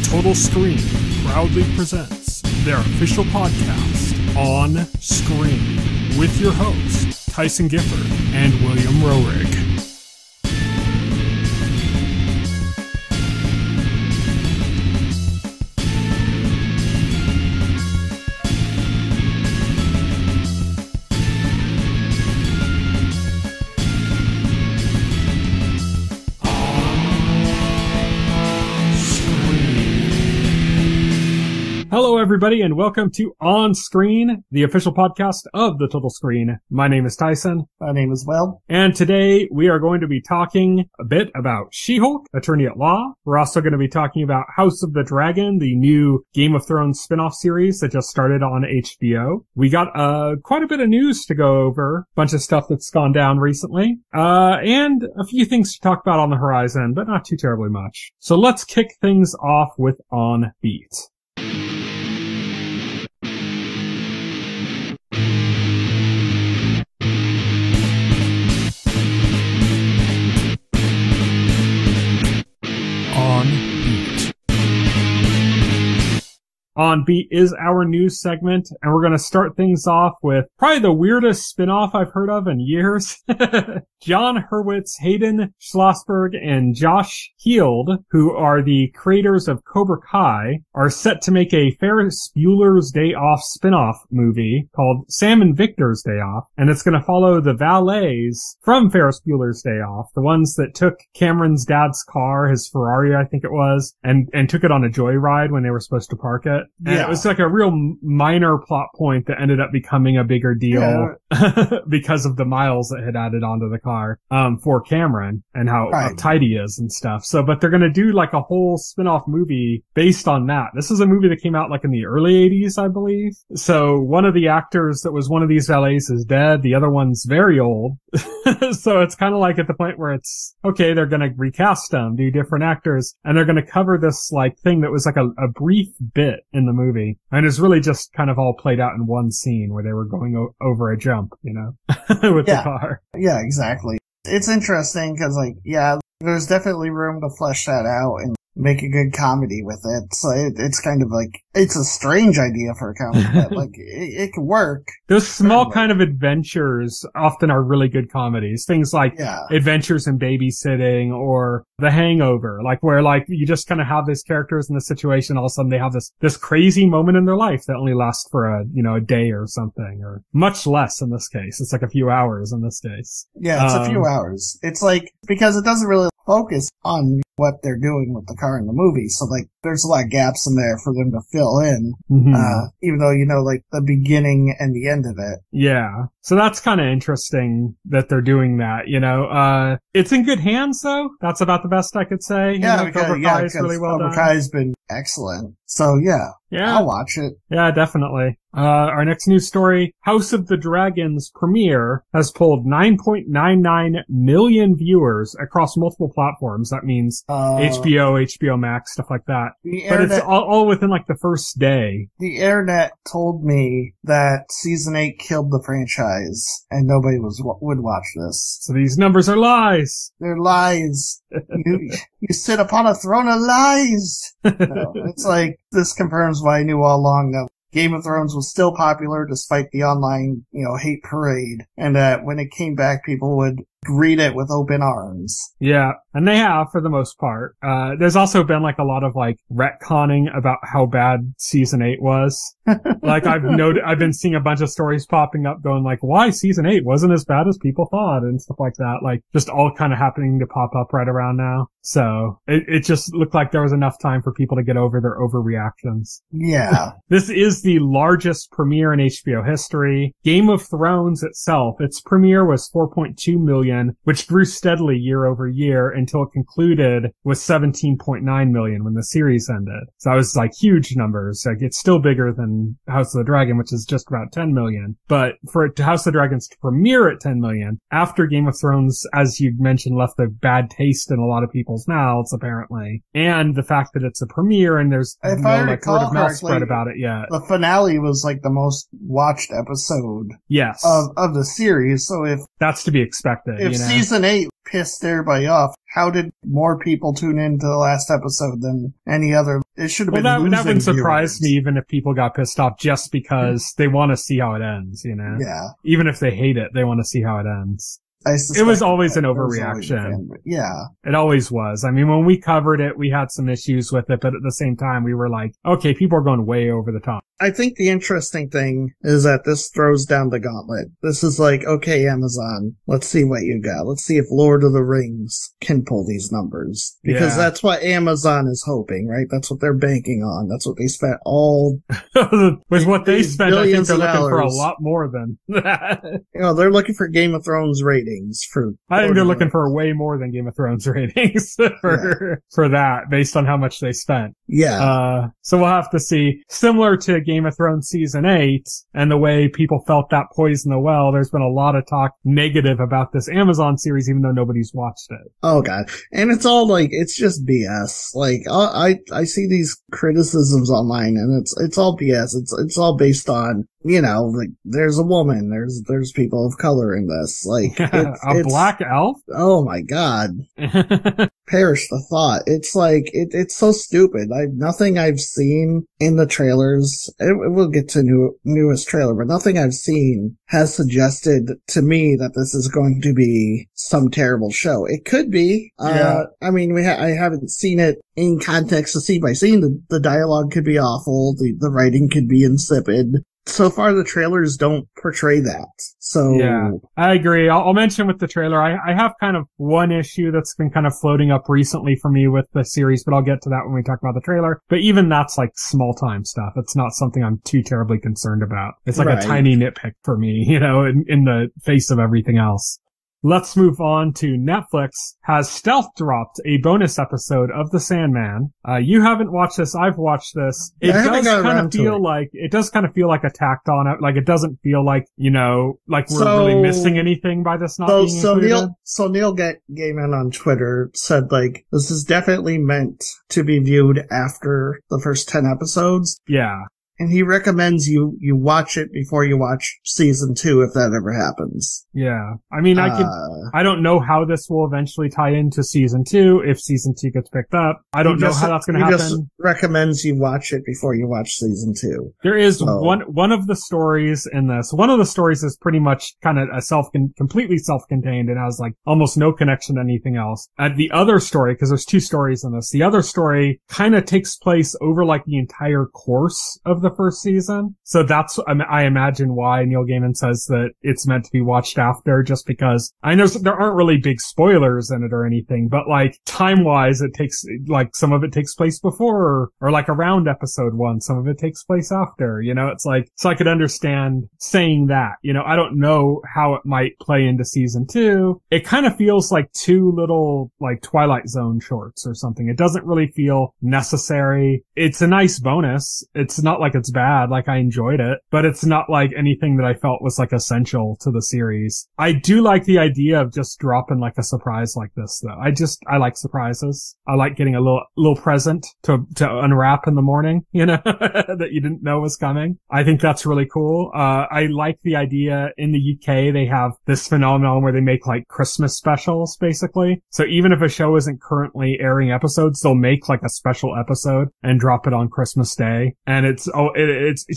Total Screen proudly presents their official podcast, On Screen, with your hosts, Tyson Gifford and William Roerig. Hello, everybody, and welcome to On Screen, the official podcast of the Total Screen. My name is Tyson. My name is Will. And today we are going to be talking a bit about She-Hulk, Attorney at Law. We're also going to be talking about House of the Dragon, the new Game of Thrones spin-off series that just started on HBO. We got quite a bit of news to go over, a bunch of stuff that's gone down recently, and a few things to talk about on the horizon, but not too terribly much. So let's kick things off with On Beat. On Beat is our news segment, and we're going to start things off with probably the weirdest spin-off I've heard of in years. John Hurwitz, Hayden Schlossberg, and Josh Heald, who are the creators of Cobra Kai, are set to make a Ferris Bueller's Day Off spin-off movie called Sam and Victor's Day Off, and it's going to follow the valets from Ferris Bueller's Day Off, the ones that took Cameron's dad's car, his Ferrari, I think it was, and took it on a joyride when they were supposed to park it. And it was like a real minor plot point that ended up becoming a bigger deal because of the miles that had added onto the car for Cameron and how uptight he is and stuff. So, but they're going to do like a whole spin-off movie based on that. This is a movie that came out like in the early 80s, I believe. So one of the actors that was one of these valets is dead. The other one's very old. So it's kind of like at the point where it's, okay, they're going to recast them, do different actors, and they're going to cover this like thing that was like a brief bit in the movie. And it's really just kind of all played out in one scene where they were going over a jump, you know, with the car. Yeah, exactly. It's interesting because there's definitely room to flesh that out and make a good comedy with it. So it's kind of like, it's a strange idea for a comedy, but like, it could work. Those small kind of adventures often are really good comedies. Things like Adventures in Babysitting or The Hangover, like where like you just kind of have these characters in the situation, all of a sudden they have this crazy moment in their life that only lasts for a day or something, or much less in this case. It's like a few hours in this case. Yeah, it's a few hours. It's like, because it doesn't really focus on what they're doing with the car in the movie. So like, there's a lot of gaps in there for them to fill in, even though, like the beginning and the end of it. Yeah. So that's kind of interesting that they're doing that, it's in good hands though. That's about the best I could say. Cobra Kai is really well done. Cobra Kai has been excellent. So yeah, I'll watch it. Yeah, definitely. Our next news story, House of the Dragon's premiere has pulled 9.99 million viewers across multiple platforms. That means HBO, HBO Max, stuff like that. But it's all within like the first day. The internet told me that season 8 killed the franchise and nobody would watch this. So these numbers are lies. They're lies. You sit upon a throne of lies. No, it's like, this confirms what I knew all along, that Game of Thrones was still popular despite the online, hate parade. And that when it came back, people would greet it with open arms. Yeah, and they have for the most part. There's also been like a lot of like retconning about how bad season 8 was. Like I've been seeing a bunch of stories popping up going like, why season 8 wasn't as bad as people thought and stuff like that. Like just all kind of happening to pop up right around now. So it just looked like there was enough time for people to get over their overreactions. Yeah. This is the largest premiere in HBO history. Game of Thrones itself, its premiere was 4.2 million, which grew steadily year over year until it concluded with 17.9 million when the series ended. So that was like huge numbers. Like it's still bigger than House of the Dragon, which is just about 10 million. But for House of the Dragons to premiere at 10 million after Game of Thrones, as you mentioned, left a bad taste in a lot of people's people's mouths, apparently. And the fact that it's a premiere and there's If no I like recall word of mouth correctly, spread about it yet. The finale was like the most watched episode Yes. of the series. So if That's to be expected. if season 8 pissed everybody off, how did more people tune into the last episode than any other? It should have been losing that wouldn't surprise viewers. me even if people got pissed off just because they want to see how it ends, you know? Yeah. Even if they hate it, they want to see how it ends. It was always an overreaction. Yeah. It always was. I mean, when we covered it, we had some issues with it, but at the same time, we were like, okay, people are going way over the top. I think the interesting thing is that this throws down the gauntlet. This is like, okay, Amazon, let's see what you got. Let's see if Lord of the Rings can pull these numbers. Because that's what Amazon is hoping, right? That's what they're banking on. That's what they spent all... With what they spent, I think they're looking for a dollars. lot more than that. You know, they're looking for Game of Thrones ratings for... I think they're looking for way more than Game of Thrones ratings for that, based on how much they spent. Yeah. So we'll have to see. Similar to Game of Thrones Season 8 and the way people felt that poisoned the well, there's been a lot of talk negative about this Amazon series, even though nobody's watched it. Oh god. And it's all like, it's just BS. Like, I see these criticisms online and it's all BS. It's all based on, you know, like, there's a woman, there's people of color in this. Like, it's black elf? Oh my god. Perish the thought. It's like, it's so stupid. Nothing I've seen in the trailers, we'll get to newest trailer, but nothing I've seen has suggested to me that this is going to be some terrible show. It could be. I mean, I haven't seen it in context to see by seeing the dialogue could be awful, the writing could be insipid. So far, the trailers don't portray that. So yeah, I agree. I'll mention with the trailer, I have kind of one issue that's been kind of floating up recently for me with the series, but I'll get to that when we talk about the trailer. But even that's like small time stuff. It's not something I'm too terribly concerned about. It's like a tiny nitpick for me, you know, in the face of everything else. Let's move on to Netflix has stealth dropped a bonus episode of The Sandman. You haven't watched this. I've watched this. It does kind of feel like attacked on it. Like it doesn't feel like, you know, like we're really missing anything by this not being included. Neil Gaiman on Twitter said like, this is definitely meant to be viewed after the first 10 episodes. Yeah. And he recommends you watch it before you watch season 2 if that ever happens. Yeah. I mean, I don't know how this will eventually tie into season 2 if season 2 gets picked up. I don't know how that's going to happen. He just recommends you watch it before you watch season 2. There is one of the stories in this. One of the stories is pretty much kind of completely self-contained and has like almost no connection to anything else. The other story, because there's 2 stories in this, the other story kind of takes place over like the entire course of the first season. So that's, I imagine why Neil Gaiman says that it's meant to be watched after, just because I know there aren't really big spoilers in it or anything, but like time-wise, it takes, like some of it takes place before or like around episode 1. Some of it takes place after, you know, it's like, so I could understand saying that, you know, I don't know how it might play into season 2. It kind of feels like 2 little like Twilight Zone shorts or something. It doesn't really feel necessary. It's a nice bonus. It's not like it's bad. Like I enjoyed it, but it's not like anything that I felt was like essential to the series. I do like the idea of just dropping like a surprise like this though. I like surprises. I like getting a little present to unwrap in the morning, you know, that you didn't know was coming. I think that's really cool. I like the idea in the UK, they have this phenomenon where they make like Christmas specials basically. So even if a show isn't currently airing episodes, they'll make like a special episode and drop it on Christmas Day. And it's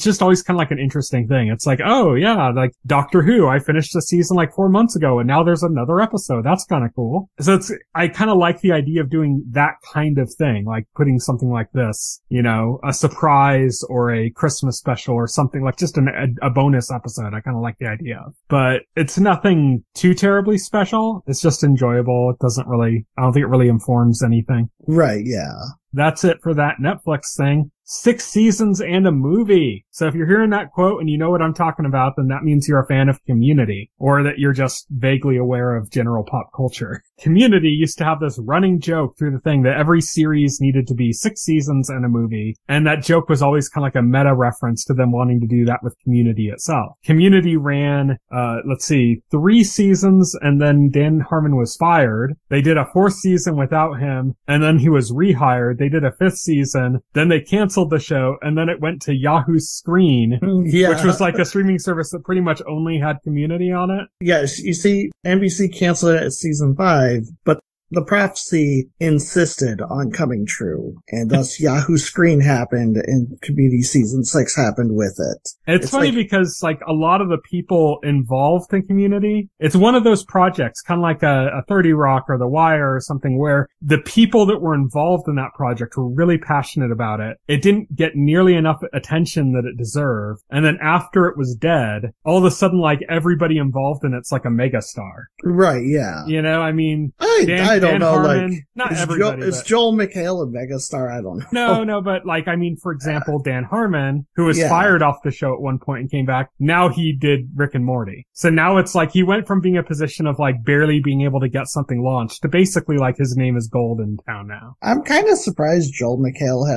just always kind of like an interesting thing. It's like, oh yeah, like Doctor Who, I finished the season like 4 months ago and now there's another episode. That's kind of cool. So I kind of like the idea of doing that kind of thing, like putting something like this, you know, a surprise or a Christmas special or something like just a bonus episode. I kind of like the idea of, but it's nothing too terribly special. It's just enjoyable. I don't think it really informs anything. Right, yeah. That's it for that Netflix thing. 6 seasons and a movie. So if you're hearing that quote and you know what I'm talking about, then that means you're a fan of Community, or that you're just vaguely aware of general pop culture. Community used to have this running joke through the thing that every series needed to be 6 seasons and a movie. And that joke was always kind of like a meta reference to them wanting to do that with Community itself. Community ran, 3 seasons, and then Dan Harmon was fired. They did a 4th season without him, and then he was rehired. They did a 5th season, then they canceled the show, and then it went to Yahoo Screen, which was like a streaming service that pretty much only had Community on it. Yes, you see, NBC canceled it at season 5, but the prophecy insisted on coming true, and thus Yahoo Screen happened, and Community Season 6 happened with it. It's funny because, like, a lot of the people involved in Community, it's one of those projects, kind of like a 30 Rock or The Wire or something, where the people that were involved in that project were really passionate about it. It didn't get nearly enough attention that it deserved, and then after it was dead, all of a sudden, like, everybody involved in it's like a megastar. Right, yeah. You know, I mean, I don't know, Harmon, like, not everybody. Is Joel McHale a megastar? I don't know. No, but like, I mean, for example, Dan Harmon, who was fired off the show at one point and came back, now he did Rick and Morty. So now it's like he went from being a position of like barely being able to get something launched to basically like his name is gold in town now. I'm kind of surprised Joel McHale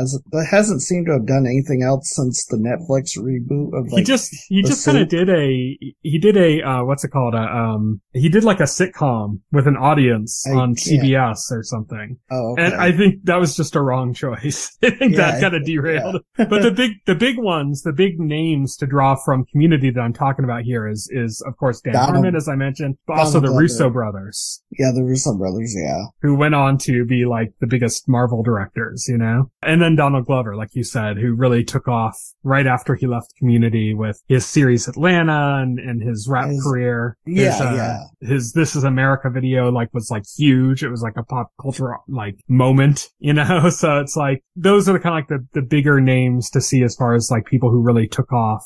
hasn't seemed to have done anything else since the Netflix reboot of like he just kind of did what's it called? He did like a sitcom with an audience on CBS or something. Oh, okay. And I think that was just a wrong choice. I think that kind of derailed. Yeah. But the big ones, the big names to draw from Community that I'm talking about here is of course Dan Harmon, as I mentioned, but also the Russo brothers. Yeah, the Russo brothers, yeah. Who went on to be like the biggest Marvel directors, you know? And then Donald Glover, like you said, who really took off right after he left Community with his series Atlanta and his rap career. His This Is America video was huge. It was like a pop culture moment, you know? So it's like those are the kind of like the bigger names to see as far as like people who really took off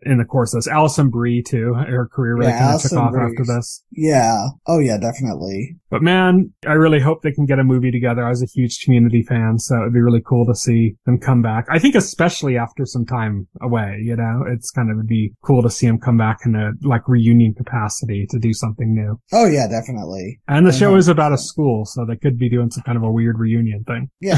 in the course of this. Alison Brie too. Her career really kind of took off after this. Yeah. Oh yeah, definitely. But man, I really hope they can get a movie together. I was a huge Community fan, so it'd be really cool to see them come back. I think especially after some time away, you know, it's kind of would be cool to see them come back in a reunion capacity to do something new. Oh yeah, definitely. And the show is about a school, so they could be doing some kind of a weird reunion thing. Yeah.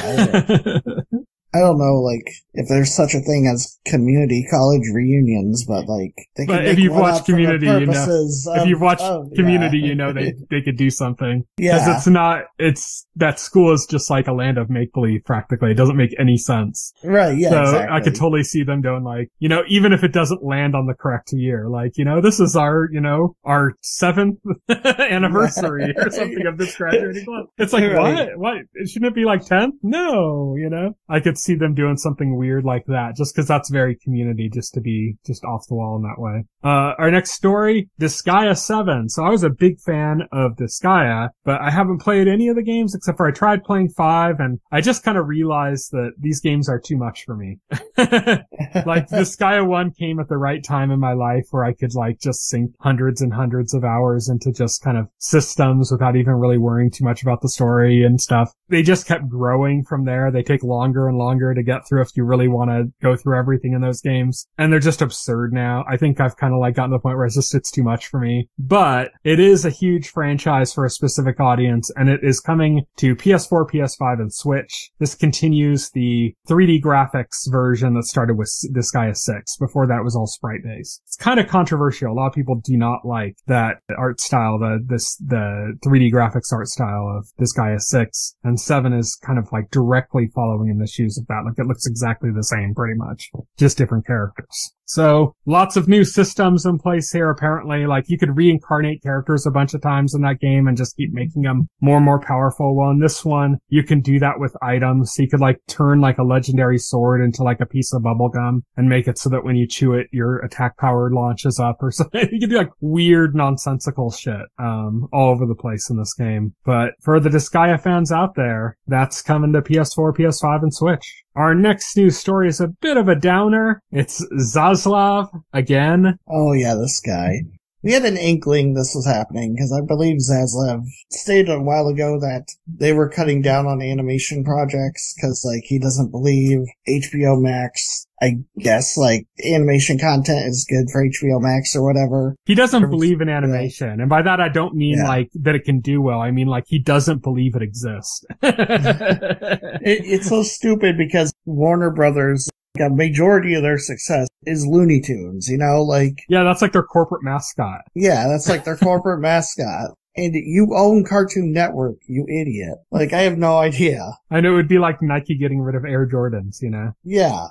I don't know, if there's such a thing as community college reunions, but they could if you've watched Community, you know, if you've watched Community, you know, they could do something. Yeah. Because that school is just like a land of make-believe, practically. It doesn't make any sense. Right, yeah, so exactly. I could totally see them doing you know, even if it doesn't land on the correct year, you know, this is our 7th anniversary or something of this graduating class. It's like, right. What? Shouldn't it be 10th? No, you know? I could see them doing something weird like that, just because that's very Community, just to be just off the wall in that way. Our next story, Disgaea 7. So I was a big fan of Disgaea, but I haven't played any of the games except for I tried playing 5, and I just kind of realized that these games are too much for me. Disgaea 1 came at the right time in my life where I could just sink hundreds and hundreds of hours into just kind of systems without even really worrying too much about the story and stuff. They just kept growing from there. They take longer and longer to get through if you really want to go through everything in those games. And they're just absurd now. I think I've kind of gotten to the point where it's too much for me. But it is a huge franchise for a specific audience, and it is coming to PS4, PS5, and Switch. This continues the 3D graphics version that started with Disgaea 6. Before that was all sprite based. It's kind of controversial. A lot of people do not like that art style, the 3D graphics art style of Disgaea 6. And 7 is kind of directly following in the shoes of that. It looks exactly the same, pretty much. Just different characters. So, lots of new systems in place here, apparently. You could reincarnate characters a bunch of times in that game and just keep making them more and more powerful. Well, in this one, you can do that with items. So you could, turn, a legendary sword into, a piece of bubblegum and make it so that when you chew it, your attack power launches up or something. You can do, weird, nonsensical shit, all over the place in this game. But for the Disgaea fans out there, that's coming to PS4, PS5, and Switch. Our next news story is a bit of a downer. It's Zaslav again. Oh yeah, this guy. We had an inkling this was happening, because I believe Zaslav stated a while ago that they were cutting down on animation projects, because, like, he doesn't believe HBO Max, I guess, like, animation content is good for HBO Max or whatever. He doesn't believe in animation. And by that, I don't mean, like, that it can do well. I mean, like, he doesn't believe it exists. It's so stupid because Warner Brothers, a majority of their success is Looney Tunes, you know, like... Yeah, that's like their corporate mascot. Yeah, that's like their corporate mascot. And you own Cartoon Network, you idiot. Like, I have no idea. I know it would be like Nike getting rid of Air Jordans, you know? Yeah.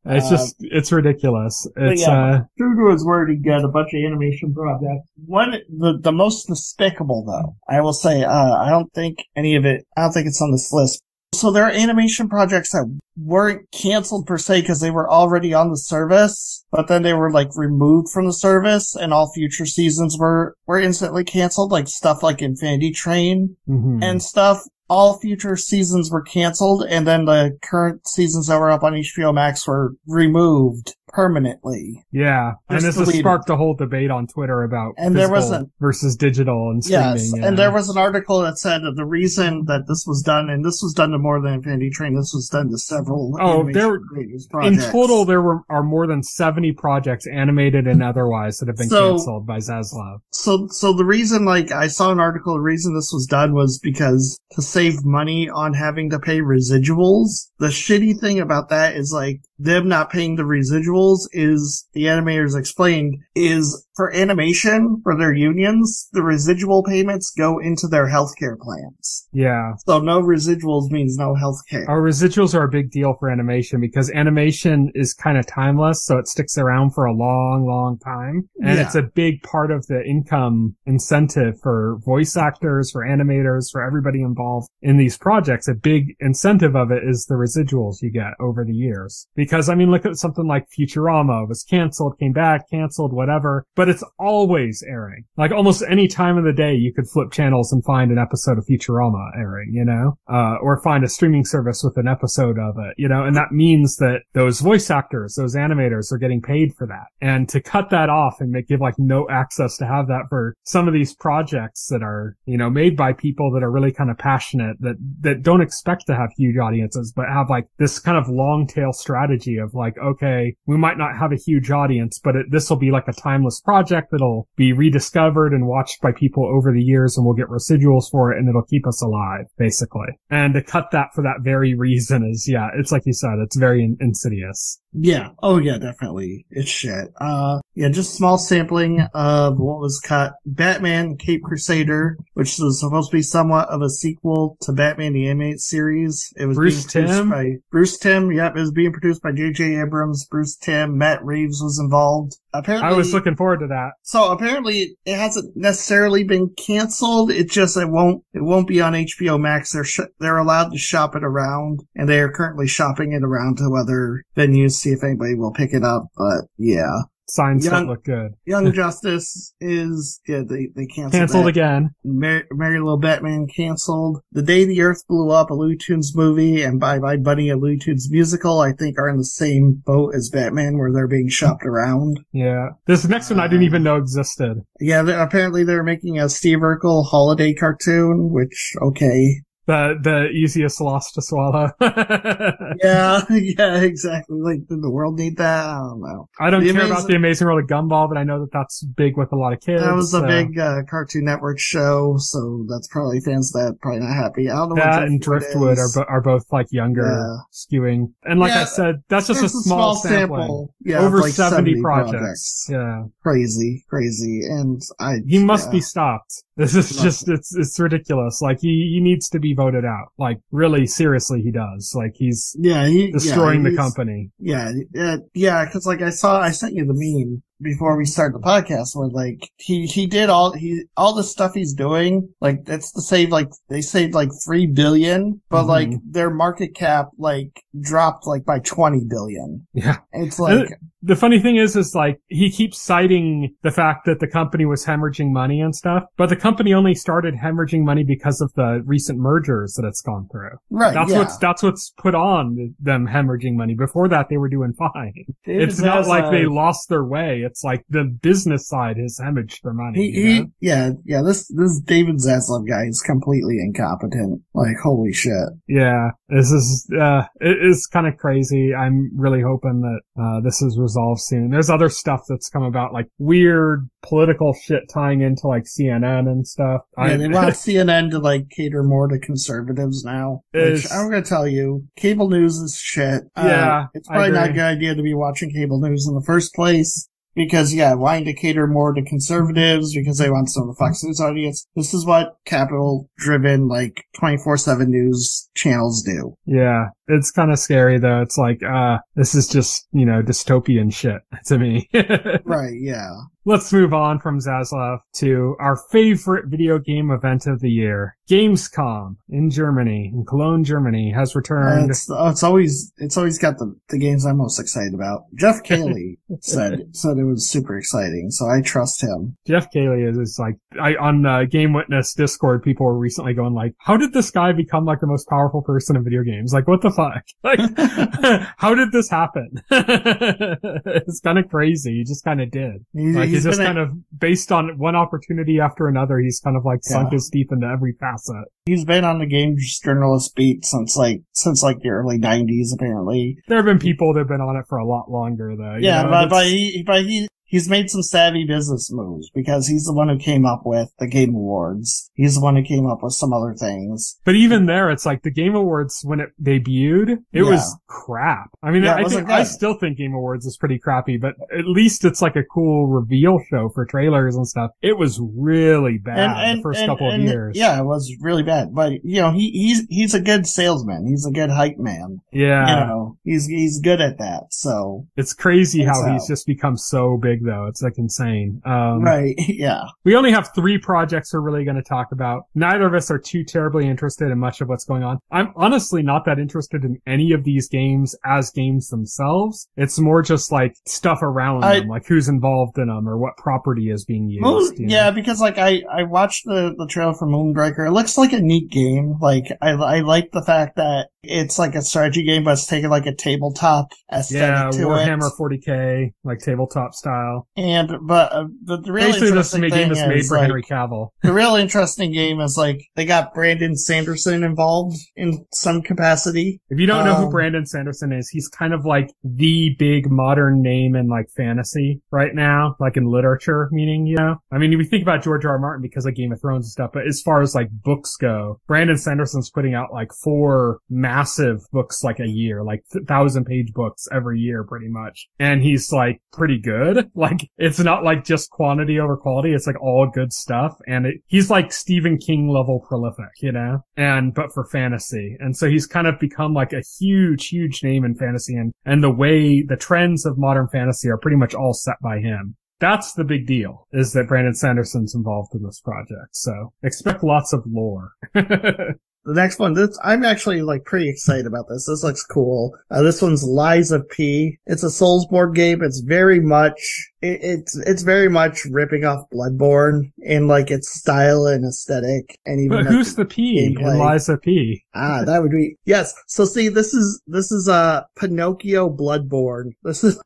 It's ridiculous. It's, true to his word, he got a bunch of animation projects. The most despicable, though, I will say, I don't think it's on this list. So there are animation projects that weren't canceled per se because they were already on the service, but then they were like removed from the service and all future seasons were instantly canceled, like stuff like Infinity Train and stuff. All future seasons were canceled, and then the current seasons that were up on HBO Max were removed permanently. Yeah, and this has sparked a whole debate on Twitter about physical versus digital and streaming. Yes, and there was an article that said that the reason that this was done, and this was done to more than Infinity Train, this was done to several creators projects. In total, there are more than 70 projects, animated and otherwise, that have been canceled by Zaslav. So the reason, like, I saw an article, the reason this was done was because to save money on having to pay residuals. The shitty thing about that is, like, them not paying the residuals is, the animators explained, is for animation, for their unions, the residual payments go into their healthcare plans. Yeah. So no residuals means no healthcare. Our residuals are a big deal for animation because animation is kind of timeless, so it sticks around for a long, long time. And it's a big part of the income incentive for voice actors, for animators, for everybody involved in these projects. A big incentive of it is the residuals you get over the years. Because, I mean, look at something like Futurama. It was canceled, came back, canceled, whatever. But it's always airing. Like, almost any time of the day, you could flip channels and find an episode of Futurama airing, you know? Or find a streaming service with an episode of it, you know? And that means that those voice actors, those animators are getting paid for that. And to cut that off and give, like, no access to have that for some of these projects that are, you know, made by people that are really kind of passionate, that don't expect to have huge audiences, but have, like, this kind of long tail strategy of, like, okay, we might not have a huge audience, but this will be like a timeless project that'll be rediscovered and watched by people over the years, and we'll get residuals for it, and it'll keep us alive, basically. And to cut that for that very reason is, it's like you said, it's very insidious. Yeah. Oh, yeah, definitely. It's shit. Just small sampling of what was cut. Batman Cape Crusader, which was supposed to be somewhat of a sequel to Batman the Animated Series. It was Bruce Timm? Bruce Timm. Yep, it was being produced by J.J. Abrams. Bruce Timm. Matt Reeves was involved. Apparently, I was looking forward to that. So apparently it hasn't necessarily been canceled. It won't be on HBO Max. They're allowed to shop it around, and they are currently shopping it around to other venues, see if anybody will pick it up. But yeah. Signs don't look good. Young Justice is, they canceled again. Merry Little Batman canceled. The Day the Earth Blew Up, a Looney Tunes movie, and Bye Bye Bunny, a Looney Tunes musical, I think are in the same boat as Batman, where they're being shopped around. Yeah. This next one I didn't even know existed. Yeah, apparently they're making a Steve Urkel holiday cartoon, which, okay. The easiest loss to swallow. yeah, exactly. Like, did the world need that? I don't know. I don't care about The Amazing World of Gumball, but I know that that's big with a lot of kids. That was a big Cartoon Network show, so that's probably fans that probably not happy. I don't know that and Driftwood are both like younger skewing. And like I said, that's just a small sample. Yeah, over like 70 projects. Yeah. Crazy. And he must be stopped. This is just, it's ridiculous. Like, he needs to be voted out. Like, really, seriously, he does. Like, he's destroying the company. Yeah, cause like I sent you the meme before we start the podcast where like he did all the stuff he's doing, like that's to save like they saved like $3 billion, but like their market cap like dropped like by $20 billion. Yeah. It's like the funny thing is like, he keeps citing the fact that the company was hemorrhaging money and stuff, but the company only started hemorrhaging money because of the recent mergers that it's gone through. Right. That's what's put on them hemorrhaging money. Before that, they were doing fine. It's not like they lost their way. It's like the business side has hemorrhaged their money. This David Zaslav guy is completely incompetent. Like, holy shit. Yeah, this is, it is kind of crazy. I'm really hoping that, this is resolved soon. There's other stuff that's come about, like weird political shit tying into like CNN and stuff. Yeah, they want CNN to like cater more to conservatives now. Which I'm gonna tell you, cable news is shit. Yeah. It's probably not a good idea to be watching cable news in the first place. Because, wanting to cater more to conservatives because they want some of the Fox News audience. This is what capital-driven, like, 24/7 news channels do. Yeah. It's kind of scary, though. It's like, this is just, dystopian shit to me. Right, yeah. Let's move on from Zaslav to our favorite video game event of the year. Gamescom in Germany, in Cologne, Germany, has returned. It's always got the games I'm most excited about. Jeff Cayley said it was super exciting, so I trust him. Jeff Cayley is like, on Game Witness Discord, people were recently going like, how did this guy become like the most powerful person in video games? Like, what the fuck? Like, how did this happen? It's kind of crazy. He just kind of did. He's just kind of, based on one opportunity after another, he's kind of like sunk his teeth into every facet. He's been on the games journalist beat since the early 90s, apparently. There have been people that have been on it for a lot longer, though. Yeah, but he's made some savvy business moves because he's the one who came up with the Game Awards. He's the one who came up with some other things. But even there, it's like the Game Awards, when it debuted, it was crap. I mean, I still think Game Awards is pretty crappy, but at least it's like a cool reveal show for trailers and stuff. It was really bad the first couple of years. Yeah, it was really bad. But, he's a good salesman. He's a good hype man. Yeah. He's good at that, so. It's crazy how he's just become so big, though. It's like insane. Right, yeah. We only have 3 projects we're really going to talk about. Neither of us are too terribly interested in much of what's going on. I'm honestly not that interested in any of these games as games themselves. It's more just like stuff around them, like who's involved in them or what property is being used. Because like I watched the trailer for Moonbreaker. It looks like a neat game. Like I like the fact that it's like a strategy game, but it's taking like a tabletop aesthetic to Warhammer it. 40K, like tabletop style. But the real basically interesting this game is made for like, Henry Cavill. The real interesting game is like they got Brandon Sanderson involved in some capacity. If you don't know who Brandon Sanderson is, he's kind of like the big modern name in like fantasy right now, like in literature, meaning, I mean, we think about George R. R. Martin because of Game of Thrones and stuff, but as far as like books go, Brandon Sanderson's putting out like 4 massive books like a year, like 1,000-page books every year pretty much. And he's like pretty good. Like it's not like just quantity over quality. It's like all good stuff. And he's like Stephen King level prolific, but for fantasy. And so he's kind of become like a huge, huge name in fantasy. And the trends of modern fantasy are pretty much all set by him. That's the big deal, is that Brandon Sanderson's involved in this project. So expect lots of lore. The next one, I'm actually like pretty excited about this. This looks cool. This one's Lies of P. It's a Soulsborne game. It's very much, it's very much ripping off Bloodborne in like its style and aesthetic. And even but who's the P in Lies of P? That would be, yes. So see, this is Pinocchio Bloodborne. This is,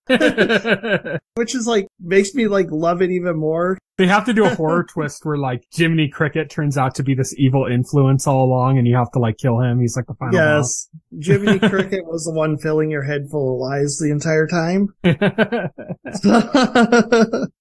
which is like, makes me like love it even more. They have to do a horror twist where like Jiminy Cricket turns out to be this evil influence all along and you have to like kill him. He's like the final boss. Jiminy Cricket was the one filling your head full of lies the entire time.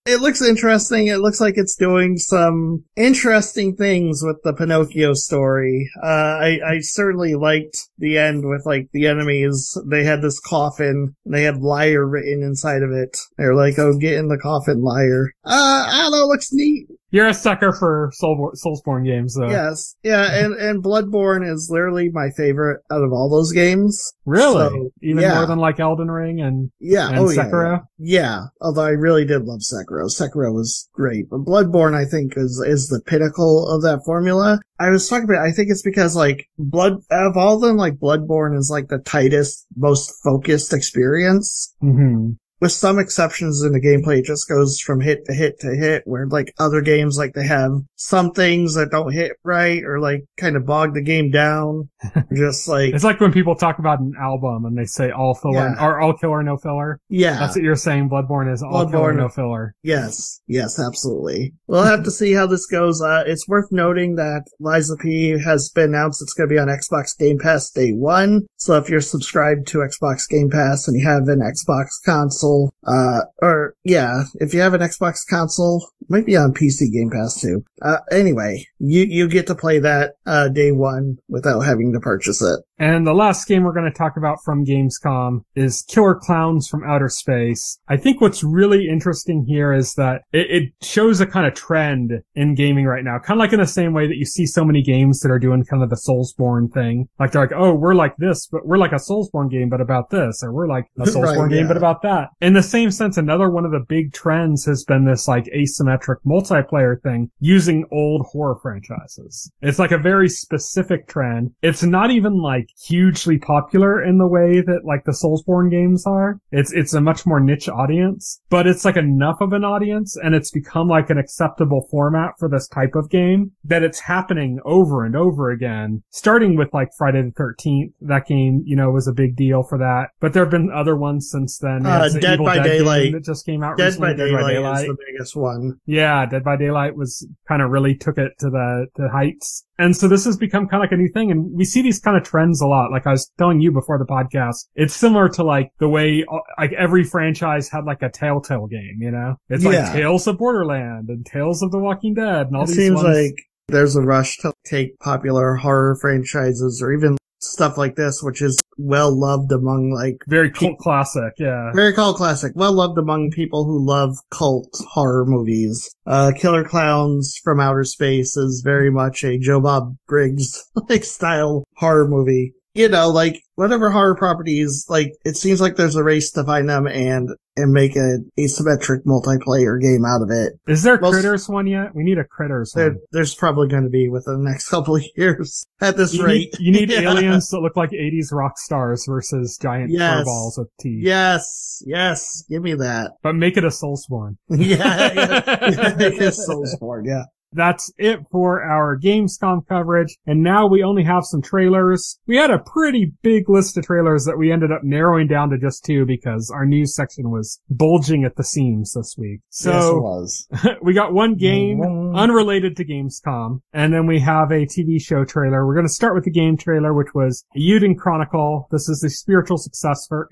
It looks interesting. It looks like it's doing some interesting things with the Pinocchio story. I certainly liked the end with like the enemies. They had this coffin. They had liar written inside of it. They're like, oh, get in the coffin, liar. I don't know, looks neat. You're a sucker for Soulsborne games, though. Yes. Yeah, and Bloodborne is literally my favorite out of all those games. Really? So, even more than like Elden Ring and Sekiro? Yeah. Although I really did love Sekiro. Sekiro was great. But Bloodborne, I think, is the pinnacle of that formula. I was talking about, I think it's because like of all of them, like Bloodborne is like the tightest, most focused experience. Mm-hmm. with some exceptions in the gameplay, it just goes from hit to hit to hit, where like other games, like they have some things that don't hit right or like kind of bog the game down. Just like, it's like when people talk about an album and they say all filler or all killer, no filler. Yeah. That's what you're saying. Bloodborne is all killer, no filler. Yes. Yes, absolutely. We'll have to see how this goes. It's worth noting that Liza P has been announced it's going to be on Xbox Game Pass day one. So if you're subscribed to Xbox Game Pass and you have an Xbox console, if you have an Xbox console, it might be on PC Game Pass too. Anyway, you get to play that, day one without having to purchase it. And the last game we're going to talk about from Gamescom is Killer Klowns from Outer Space. I think what's really interesting here is that it shows a kind of trend in gaming right now. Kind of like in the same way that you see so many games that are doing kind of the Soulsborne thing. Like they're like, oh, we're like this, but we're like a Soulsborne game, but about this. Or we're like a Soulsborne game, but about that. In the same sense, another one of the big trends has been this like asymmetric multiplayer thing using old horror franchises. It's like a very specific trend. It's not even like hugely popular in the way that like the Soulsborne games are. It's a much more niche audience, but it's like enough of an audience and it's become like an acceptable format for this type of game that it's happening over and over again, starting with like Friday the 13th. That game, was a big deal for that, but there have been other ones since then. Dead by Daylight that just came out recently. Dead by Daylight is the biggest one. Yeah, Dead by Daylight was kind of really took it to the heights. And so this has become kind of like a new thing. And we see these kind of trends a lot. Like I was telling you before the podcast, it's similar to like the way like every franchise had like a Telltale game, It's like Tales of Borderland and Tales of the Walking Dead and all these seems ones. Like there's a rush to take popular horror franchises or even stuff like this, which is well loved among like very cult classic, very cult classic, well loved among people who love cult horror movies. Killer Klowns from Outer Space is very much a Joe Bob Briggs like style horror movie. Like whatever horror properties, like it seems like there's a race to find them and make an asymmetric multiplayer game out of it. Is there Critters one yet? We need a Critters one. There's probably going to be within the next couple of years at this rate. You need aliens that look like 80s rock stars versus giant furballs with teeth. Yes. Give me that. But make it a Soulsborne. Make it a Soulsborne, yeah. That's it for our Gamescom coverage. And now we only have some trailers. We had a pretty big list of trailers that we ended up narrowing down to just 2 because our news section was bulging at the seams this week. So yes, it was. We got one game unrelated to Gamescom, and then we have a TV show trailer. We're going to start with the game trailer, which was Euden Chronicle. This is the spiritual successor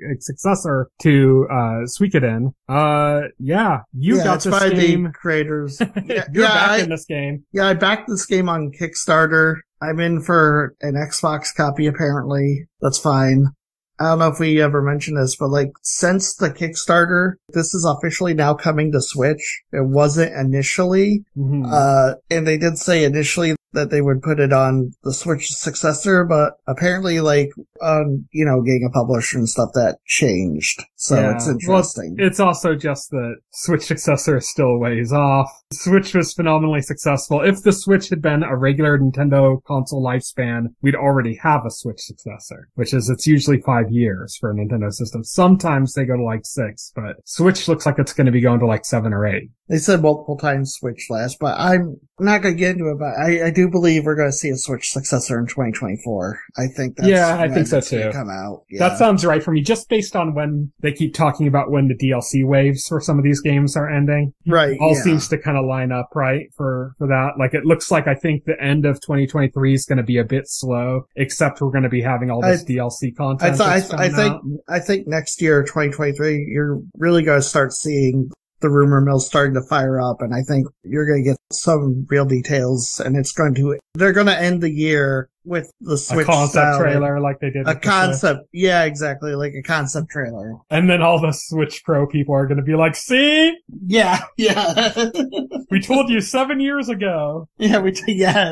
to Suikoden. You got this game. The creators. You're back in this game. Yeah, I backed this game on Kickstarter. I'm in for an Xbox copy, apparently. That's fine. I don't know if we ever mentioned this, but like, since the Kickstarter, this is officially now coming to Switch. It wasn't initially. Mm-hmm. And they did say initially that they would put it on the Switch successor, but apparently like on, getting a publisher and stuff that changed. So it's interesting. Well, it's also just that Switch successor is still a ways off. Switch was phenomenally successful. If the Switch had been a regular Nintendo console lifespan, we'd already have a Switch successor, which is it's usually 5 years for a Nintendo system. Sometimes they go to like 6, but Switch looks like it's going to be going to like 7 or 8. They said multiple times Switch last, but I'm not going to get into it, but I do believe we're going to see a Switch successor in 2024. I think that's I think so too. Come out. Yeah. That sounds right for me, just based on when they keep talking about when the DLC waves for some of these games are ending. Right. All seems to kind of line up right for that. Like it looks like I think the end of 2023 is going to be a bit slow, except we're going to be having all this DLC content. I think next year, 2023, you're really going to start seeing the rumor mill starting to fire up, and I think you're going to get some real details, and they're going to end the year with the Switch a concept trailer like they did. A concept, yeah, exactly, like a concept trailer. And then all the Switch Pro people are going to be like, see? Yeah. We told you 7 years ago. Yeah,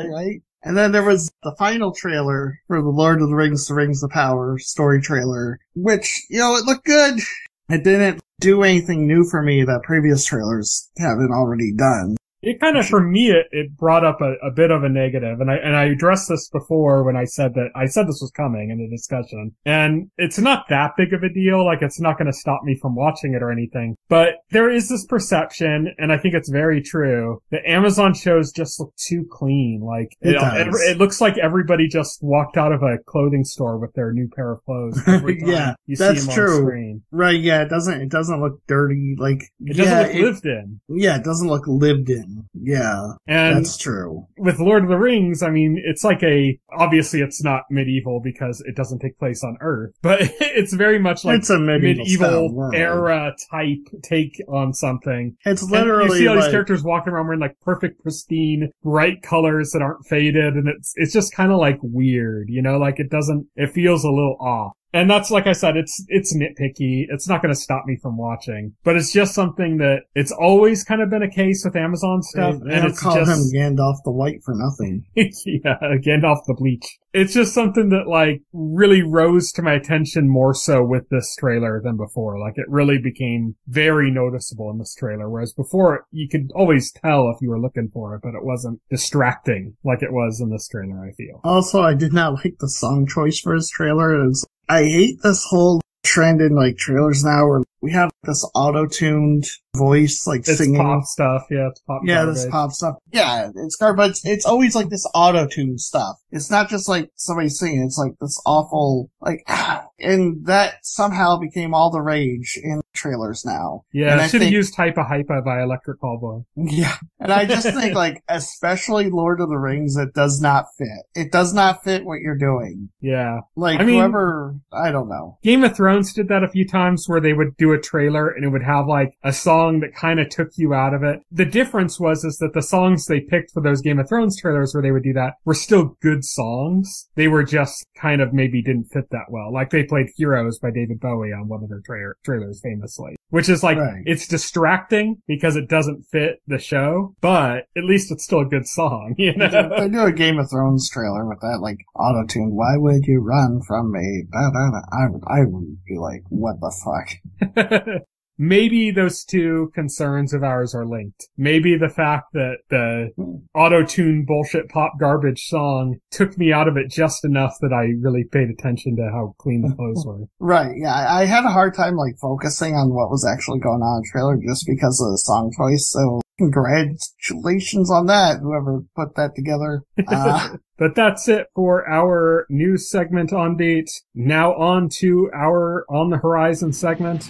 right? And then there was the final trailer for The Lord of the Rings of Power story trailer, which, it looked good. It didn't do anything new for me that previous trailers haven't already done. It kind of, for me, it brought up a bit of a negative, and I addressed this before when I said this was coming in the discussion, and it's not that big of a deal, like it's not going to stop me from watching it or anything, but there is this perception, and I think it's very true, that Amazon shows just look too clean, like, it looks like everybody just walked out of a clothing store with their new pair of clothes every time yeah, you that's see them true. on screen. Right, yeah, it doesn't look dirty, like, it doesn't look lived in. Yeah, it doesn't look lived in. Yeah, and that's true. With Lord of the Rings, I mean, it's like obviously it's not medieval because it doesn't take place on Earth, but it's very much like it's a medieval era type take on something. It's literally and you see all these characters walking around wearing like perfect, pristine, bright colors that aren't faded, and it's just kind of like weird, you know, like it feels a little off. And that's, like I said, it's nitpicky. It's not going to stop me from watching. But it's just something that it's always kind of been a case with Amazon stuff. They don't call him Gandalf the White for nothing. Yeah, Gandalf the Bleach. It's just something that, like, really rose to my attention more so with this trailer than before. Like, it really became very noticeable in this trailer. Whereas before, you could always tell if you were looking for it, but it wasn't distracting like it was in this trailer, I feel. Also, I did not like the song choice for his trailer. I hate this whole trend in like trailers now where we have this auto-tuned voice like it's singing. Pop stuff, yeah, it's pop. Yeah, garbage. this pop stuff. Yeah, it's garbage. It's always like this auto-tuned stuff. It's not just like somebody singing. It's like this awful, like, and that somehow became all the rage in trailers now. Yeah, I should have used Hypa Hypa by Electric Callboy. Yeah, and I just think like, especially Lord of the Rings, it does not fit. It does not fit what you're doing. Yeah. Like, whoever, I don't know. Game of Thrones did that a few times where they would do a trailer and it would have like a song that kind of took you out of it. The difference is that the songs they picked for those Game of Thrones trailers where they would do that were still good songs. They were just kind of maybe didn't fit that well. Like they played Heroes by David Bowie on one of their trailers famously, which is like, It's distracting because it doesn't fit the show, but at least it's still a good song, you know? If they do a Game of Thrones trailer with that like auto-tune, why would you run from me? I would be like, what the fuck? Maybe those two concerns of ours are linked. Maybe the fact that the auto-tune bullshit pop garbage song took me out of it just enough that I really paid attention to how clean the clothes were. Right, yeah. I had a hard time like focusing on what was actually going on in the trailer just because of the song choice, so congratulations on that, whoever put that together. But that's it for our news segment on date. Now on to our On the Horizon segment.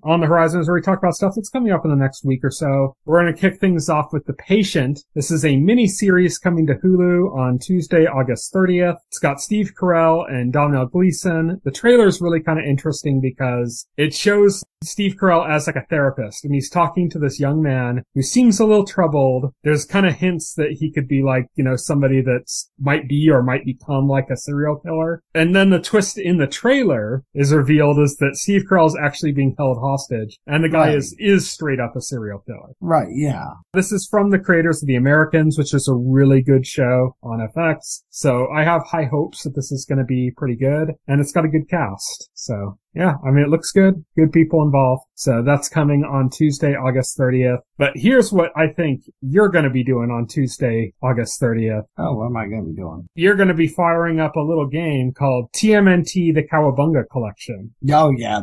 On the Horizon is where we talk about stuff that's coming up in the next week or so. We're going to kick things off with The Patient. This is a mini-series coming to Hulu on Tuesday, August 30th. It's got Steve Carell and Domhnall Gleeson. The trailer is really kind of interesting because it shows Steve Carell as like a therapist, and he's talking to this young man who seems a little troubled. There's kind of hints that he could be like, you know, somebody that's might be or might become like a serial killer. And then the twist in the trailer is revealed is that Steve Carell is actually being held hostage, and the guy is straight up a serial killer. Right, yeah. This is from the creators of The Americans, which is a really good show on FX. So I have high hopes that this is going to be pretty good, and it's got a good cast. So yeah, I mean, it looks good. Good people involved. So that's coming on Tuesday, August 30th. But here's what I think you're going to be doing on Tuesday, August 30th. Oh, what am I going to be doing? You're going to be firing up a little game called TMNT, the Cowabunga Collection. Oh, yeah,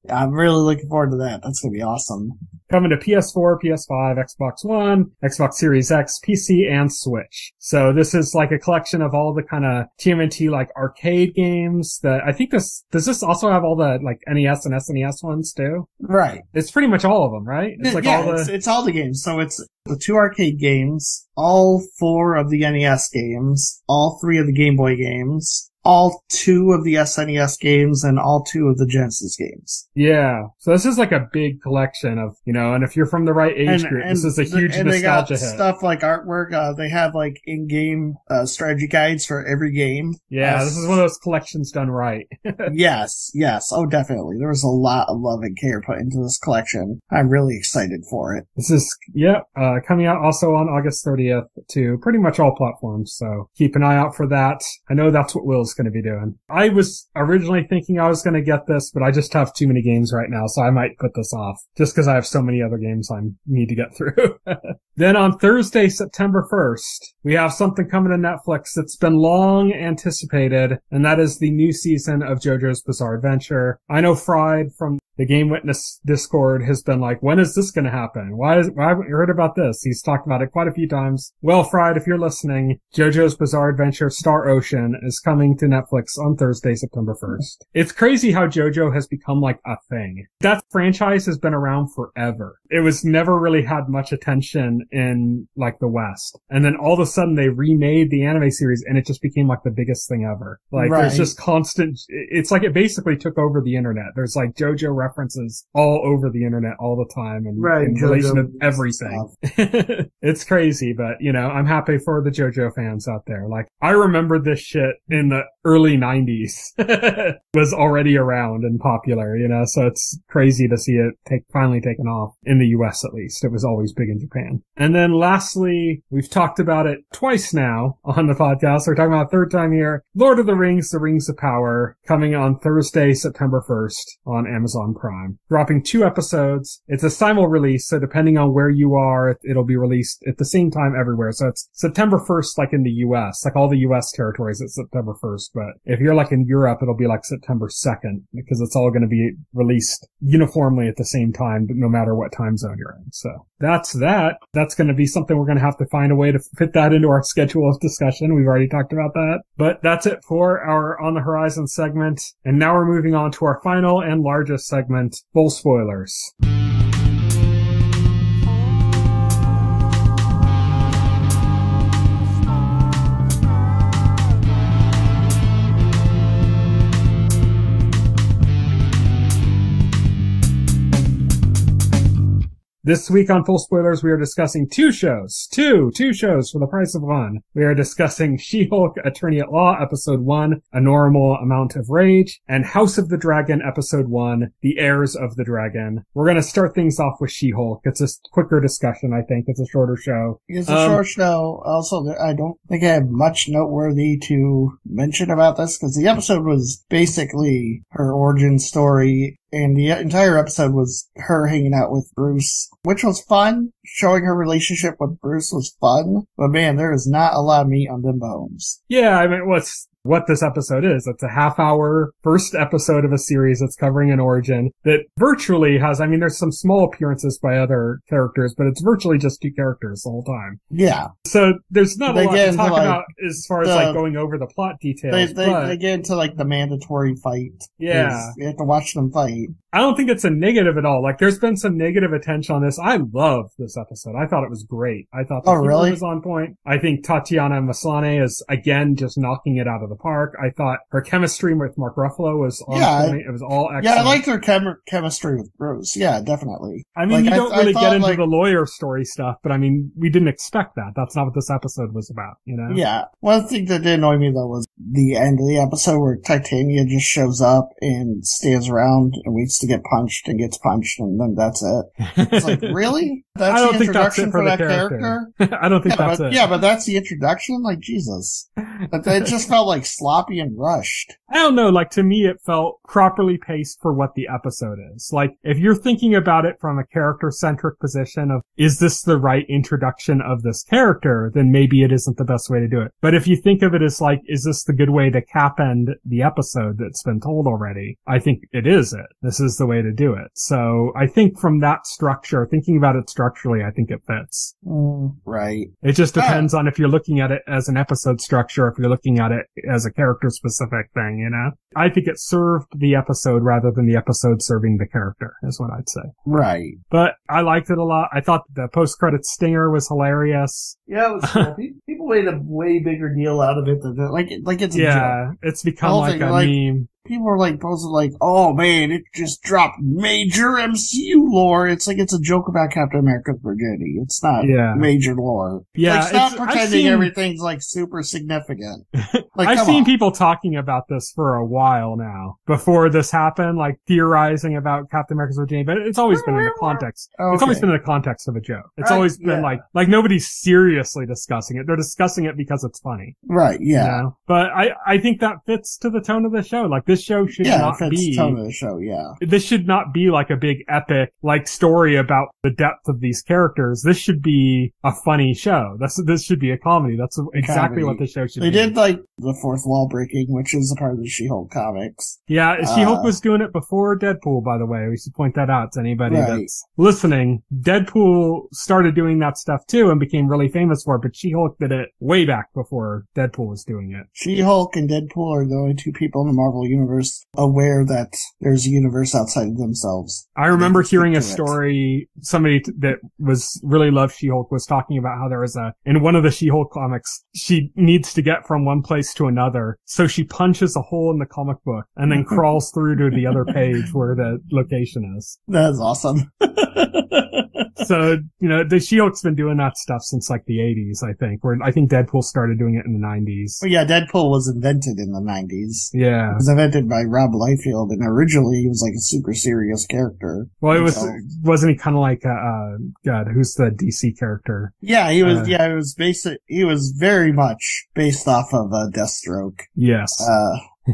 I'm really looking forward to that. That's going to be awesome. Coming to PS4, PS5, Xbox One, Xbox Series X, PC, and Switch. So this is like a collection of all the kind of TMNT like arcade games that I think does this also have all the like NES and SNES ones too? Right. It's pretty much all of them, right? It's like it's all the games. So it's the 2 arcade games, all 4 of the NES games, all 3 of the Game Boy games, all 2 of the SNES games, and all 2 of the Genesis games. Yeah. So this is like a big collection of, you know, and if you're from the right age group, this is a huge nostalgia they got hit. Stuff like artwork. They have like in-game strategy guides for every game. Yeah, this is one of those collections done right. Yes. Oh, definitely. There was a lot of love and care put into this collection. I'm really excited for it. This is, coming out also on August 30th to pretty much all platforms. So keep an eye out for that. I know that's what Will's going to be doing. I was originally thinking I was going to get this, but I just have too many games right now, so I might put this off just because I have so many other games I need to get through. Then on Thursday, September 1st, we have something coming to Netflix that's been long anticipated, and that is the new season of JoJo's Bizarre Adventure. I know Fried from the Game Witness Discord has been like, when is this going to happen? Why haven't you heard about this? He's talked about it quite a few times. Well, Fried, if you're listening, JoJo's Bizarre Adventure Star Ocean is coming to Netflix on Thursday, September 1st. It's crazy how JoJo has become like a thing. That franchise has been around forever. It was never really had much attention in like the West. And then all of a sudden they remade the anime series and it just became like the biggest thing ever. Like there's just constant, it's like it basically took over the internet. There's like JoJo references all over the internet all the time and in relation to everything. It's crazy, but you know, I'm happy for the JoJo fans out there. Like I remember this shit in the early 90s was already around and popular, you know, so it's crazy to see it finally taken off in the US at least. It was always big in Japan. And then lastly, we've talked about it twice now on the podcast. We're talking about a third time here. Lord of the Rings, The Rings of Power, coming on Thursday, September 1st on Amazon Prime. Dropping 2 episodes. It's a simul release, so depending on where you are, it'll be released at the same time everywhere. So it's September 1st, like in the US, like all the US territories, it's September 1st. But if you're like in Europe, it'll be like September 2nd, because it's all going to be released uniformly at the same time, no matter what time zone you're in. So that's that. That's going to be something we're going to have to find a way to fit that into our schedule of discussion. We've already talked about that. But that's it for our On the Horizon segment. And now we're moving on to our final and largest segment, full spoilers. This week on Full Spoilers, we are discussing 2 shows. Two shows for the price of one. We are discussing She-Hulk Attorney at Law, Episode 1, A Normal Amount of Rage, and House of the Dragon, Episode 1, The Heirs of the Dragon. We're going to start things off with She-Hulk. It's a quicker discussion, I think. It's a shorter show. It's a short show. Also, I don't think I have much noteworthy to mention about this, because the episode was basically her origin story. And the entire episode was her hanging out with Bruce, which was fun. Showing her relationship with Bruce was fun. But man, there is not a lot of meat on them bones. Yeah, I mean, what this episode is. It's a half-hour first episode of a series that's covering an origin that virtually has, I mean, there's some small appearances by other characters, but it's virtually just 2 characters the whole time. Yeah. So there's not a lot to talk about as far as like going over the plot details. They get into like the mandatory fight. Yeah. You have to watch them fight. I don't think it's a negative at all. Like, there's been some negative attention on this. I love this episode. I thought it was great. I thought the humor was on point. I think Tatiana Maslany is, again, just knocking it out of the park. I thought her chemistry with Mark Ruffalo was on point. It was all excellent. Yeah, I liked her chemistry with Bruce. Yeah, definitely. I mean, you don't really get into the lawyer story stuff, but I mean, we didn't expect that. That's not what this episode was about, you know? Yeah. One thing that did annoy me, though, was the end of the episode where Titania just shows up and stands around and waits to get punched and gets punched, and then that's it. It's like, really? That's the introduction for that character? I don't think that's it. Yeah, but that's the introduction? Like, Jesus. It just felt like sloppy and rushed. I don't know, like, to me it felt properly paced for what the episode is. Like, if you're thinking about it from a character-centric position of, is this the right introduction of this character, then maybe it isn't the best way to do it. But if you think of it as like, is this the good way to cap-end the episode that's been told already? I think it is it. This is the way to do it. So I think from that structure, thinking about it structurally, I think it fits. Right. It just depends on if you're looking at it as an episode structure, if you're looking at it as a character-specific thing, you know? I think it served the episode rather than the episode serving the character, is what I'd say. Right. But I liked it a lot. I thought the post-credit stinger was hilarious. Yeah, it was cool. People made a way bigger deal out of it than like it's a joke. Yeah, it's become like a meme. People are like posting like, oh man, it just dropped major MCU lore. It's like it's a joke about Captain America's virginity. It's not major lore. Yeah, like, stop pretending everything's like super significant. Like, I've seen people talking about this for a while now. Before this happened, like theorizing about Captain America's virginity, but it's always been in the context. Okay. It's always been in the context of a joke. It's always been like nobody's seriously discussing it. They're discussing it because it's funny. Right. Yeah. You know? But I think that fits to the tone of the show. Like, this show should not it fits be... the tone of the show, yeah. This should not be like a big epic, like, story about the depth of these characters. This should be a funny show. This should be a comedy. That's exactly what the show should be. They did, like, the fourth wall breaking, which is a part of the She-Hulk comics. Yeah, She-Hulk was doing it before Deadpool, by the way. We should point that out to anybody that's listening. Deadpool started doing that stuff too and became really famous for it, but She-Hulk did it way back before Deadpool was doing it. She-Hulk and Deadpool are the only two people in the Marvel Universe aware that there's a universe outside of themselves. I remember hearing a story, somebody that was really loved She-Hulk was talking about how there was in one of the She-Hulk comics, she needs to get from one place to another, so she punches a hole in the comic book and then crawls through to the other page where the location is. That's awesome. So, the She-Hulk's been doing that stuff since like the 80s, I think, where I think Deadpool started doing it in the 90s. Well, yeah, Deadpool was invented in the 90s. Yeah. It was invented by Rob Liefeld, and originally he was like a super serious character. Well, wasn't he kind of like, God, who's the DC character? Yeah, he was, he was very much based off of, Deathstroke. Yes.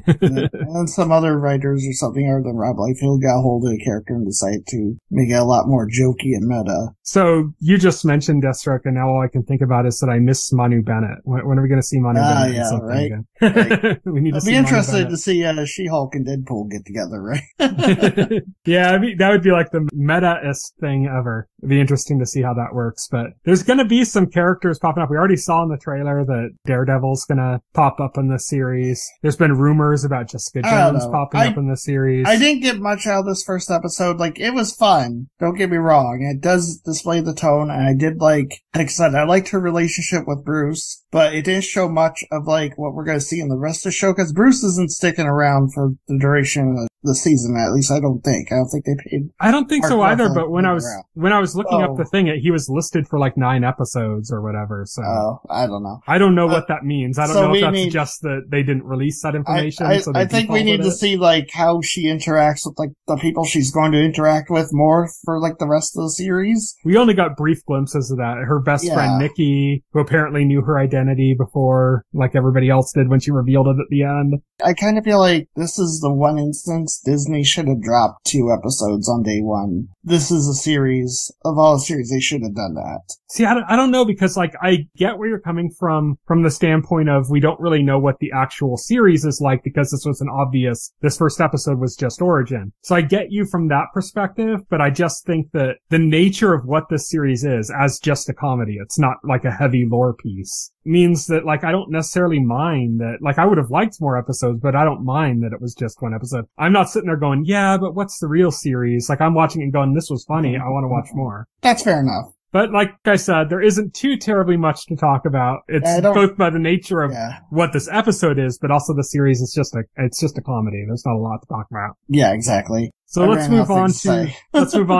And some other writers or something other than Rob Liefeld got a hold of the character and decided to make it a lot more jokey and meta. So you just mentioned Deathstroke, and now all I can think about is that I miss Manu Bennett. When are we going to see Manu Bennett? Yeah, right. Right. We need to see. I'd be interested to see She-Hulk and Deadpool get together, right? Yeah, that would be like the meta-est thing ever. It'd be interesting to see how that works. But there's going to be some characters popping up. We already saw in the trailer that Daredevil's going to pop up in the series. There's been rumors about Jessica Jones popping up in the series. I didn't get much out of this first episode. Like, it was fun. Don't get me wrong. It does display the tone, and I did like I said, I liked her relationship with Bruce, but it didn't show much of like what we're going to see in the rest of the show, because Bruce isn't sticking around for the duration of the season, at least I don't think. I don't think they paid. I don't think so either, but when I was looking up the thing, he was listed for like 9 episodes or whatever, so. Oh, I don't know. I don't know what that means. I don't know if that's just that they didn't release that information. I think we need to see like how she interacts with like the people she's going to interact with more for like the rest of the series. We only got brief glimpses of that. Her best friend Nikki, who apparently knew her identity before like everybody else did when she revealed it at the end. I kind of feel like this is the one instance Disney should have dropped 2 episodes on day 1. This is a series, of all the series, they should have done that. See, I don't know, because like I get where you're coming from the standpoint of we don't really know what the actual series is like, because this was this first episode was just origin. So I get you from that perspective, but I just think that the nature of what this series is as just a comedy, it's not like a heavy lore piece, means that like I don't necessarily mind that, like I would have liked more episodes, but I don't mind that it was just 1 episode. I'm not sitting there going, yeah, but what's the real series? Like I'm watching it and going, this was funny, I want to watch more. That's fair enough. But like I said, there isn't too terribly much to talk about. It's both by the nature of what this episode is, but also the series is just a comedy. There's not a lot to talk about. Yeah, exactly. So let's move on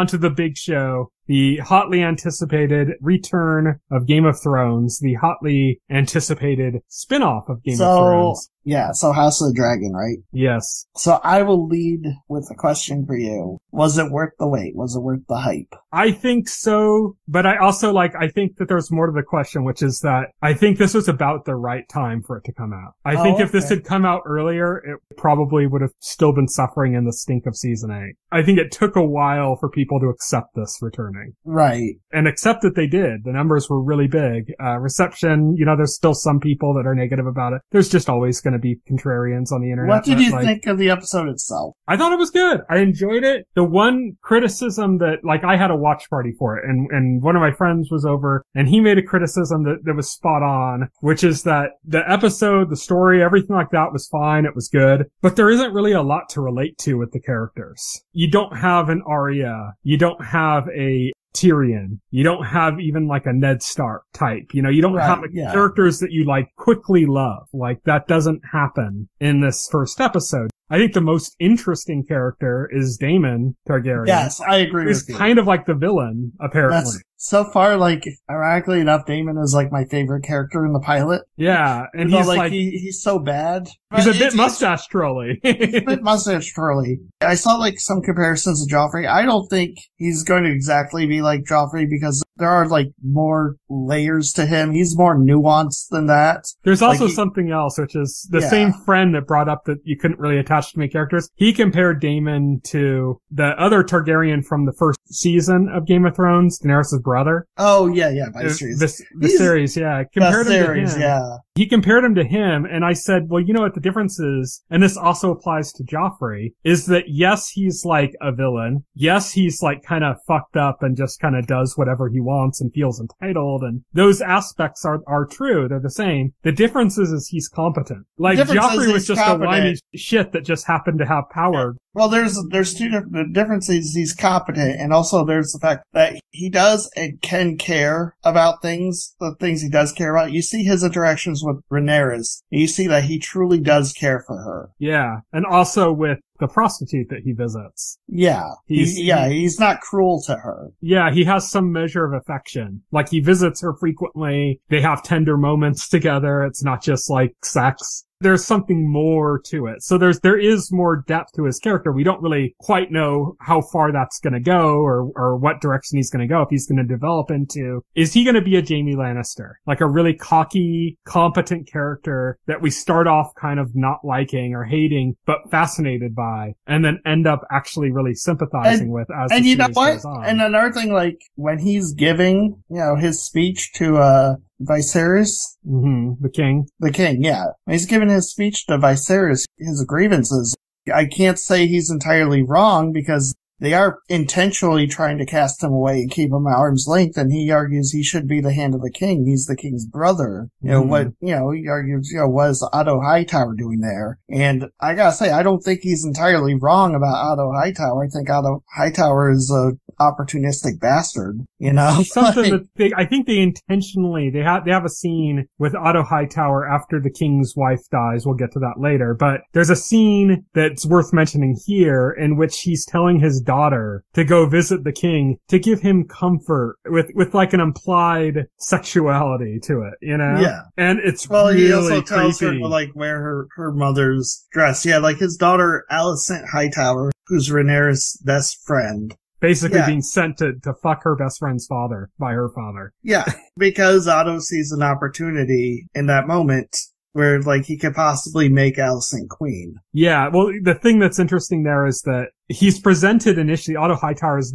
to the big show. The hotly anticipated return of Game of Thrones, the hotly anticipated spin-off of Game of Thrones. Yeah, so House of the Dragon, right? Yes. So I will lead with a question for you. Was it worth the wait? Was it worth the hype? I think so, but I also I think that there's more to the question, which is that I think this was about the right time for it to come out. I think if this had come out earlier, it probably would have still been suffering in the stink of season 8. I think it took a while for people to accept this returning. Right. And accept that they did. The numbers were really big. Reception, there's still some people that are negative about it. There's just always going to be contrarians on the internet. What did you think of the episode itself? I thought it was good. I enjoyed it. The one criticism that, I had a watch party for it, and one of my friends was over, and he made a criticism that was spot on, which is that the episode, the story, everything like that was fine. It was good. But there isn't really a lot to relate to with the characters. You don't have an Arya. You don't have a Tyrion. You don't have even a Ned Stark type. You don't have characters that you quickly love. That doesn't happen in this first episode. I think the most interesting character is Daemon Targaryen. Yes, I agree with you. He's kind of like the villain, apparently. so far, like, ironically enough, Damon is like my favorite character in the pilot. Yeah, and Although, he's like, like he's so bad. he's a bit mustache twirly. He's a bit mustache twirly. I saw like some comparisons to Joffrey. I don't think he's going to exactly be like Joffrey because there are like more layers to him. He's more nuanced than that. There's also something else, which is the same friend that brought up that you couldn't really attach to main characters. He compared Daemon to the other Targaryen from the first season of Game of Thrones, Daenerys' brother. Oh, yeah, Viserys. Viserys, yeah. Compared him to him. Yeah. He compared him to him, and I said, well, you know what the difference is, and this also applies to Joffrey, is that yes, he's like a villain. Yes, he's like kind of fucked up and just kind of does whatever he wants and feels entitled, and those aspects are true. They're the same. The difference is he's competent. Like, Joffrey was just a whiny shit that just happened to have power. Well, there's two different differences. He's competent, and also there's the fact that he does and can care about things, the things he does care about. You see his interactions with Rhaenyra, and you see that he truly does care for her. Yeah, and also with the prostitute that he visits. Yeah. He's not cruel to her. Yeah, he has some measure of affection. Like, he visits her frequently. They have tender moments together. It's not just like sex. There's something more to it. So there is more depth to his character. We don't really quite know how far that's gonna go or what direction he's gonna go, if he's gonna develop into. Is he gonna be a Jaime Lannister? Like a really cocky, competent character that we start off kind of not liking or hating, but fascinated by, and then end up actually really sympathizing with as the series goes on. And another thing, like, when he's giving, his speech to, Viserys. Mm-hmm. The king, yeah. He's giving his speech to Viserys, his grievances. I can't say he's entirely wrong because they are intentionally trying to cast him away and keep him at arm's length, and he argues he should be the hand of the king. He's the king's brother. He argues, what is Otto Hightower doing there? And I gotta say, I don't think he's entirely wrong about Otto Hightower. I think Otto Hightower is a opportunistic bastard, Something that I think they intentionally, they have a scene with Otto Hightower after the king's wife dies. We'll get to that later, but there's a scene that's worth mentioning here in which he's telling his daughter to go visit the king to give him comfort with like an implied sexuality to it, Yeah. And it's he also tells creepy. her to like wear her mother's dress. Yeah, like his daughter Alicent Hightower, who's Rhaenyra's best friend. Basically being sent to fuck her best friend's father by her father. Yeah, because Otto sees an opportunity in that moment where, like, he could possibly make Alicent queen. Yeah, well, the thing that's interesting there is that he's presented initially, Otto Hightower is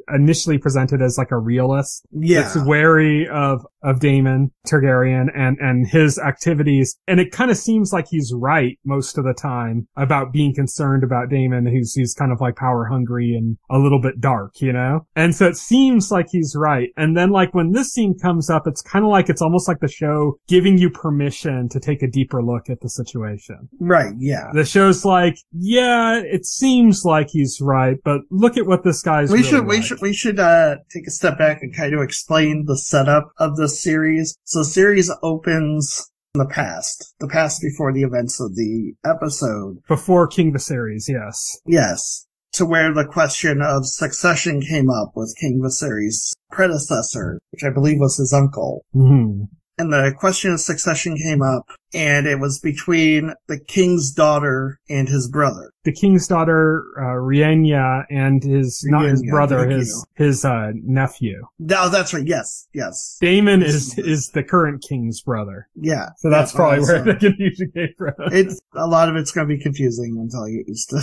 initially presented as like a realist. Yeah. That's wary of Daemon Targaryen and his activities. And it kind of seems like he's right most of the time about being concerned about Daemon, who's kind of like power hungry and a little bit dark, And so it seems like he's right. And then like when this scene comes up, it's kind of like, it's almost like the show giving you permission to take a deeper look at the situation. Right, yeah. The show's like, yeah, it seems like he's right, but look at what this guy's we really should take a step back and kind of explain the setup of the series. So the series opens in the past before the events of the episode. Before King Viserys, yes. Yes. To where the question of succession came up with King Viserys' predecessor, which I believe was his uncle. Mm-hmm. And the question of succession came up, and it was between the king's daughter and his brother. The king's daughter, Rhaenyra, and his brother, his nephew. Oh, that's right. Yes. Daemon is the current king's brother. Yeah. So that's probably where the confusion came from. A lot of it's going to be confusing until you get used to the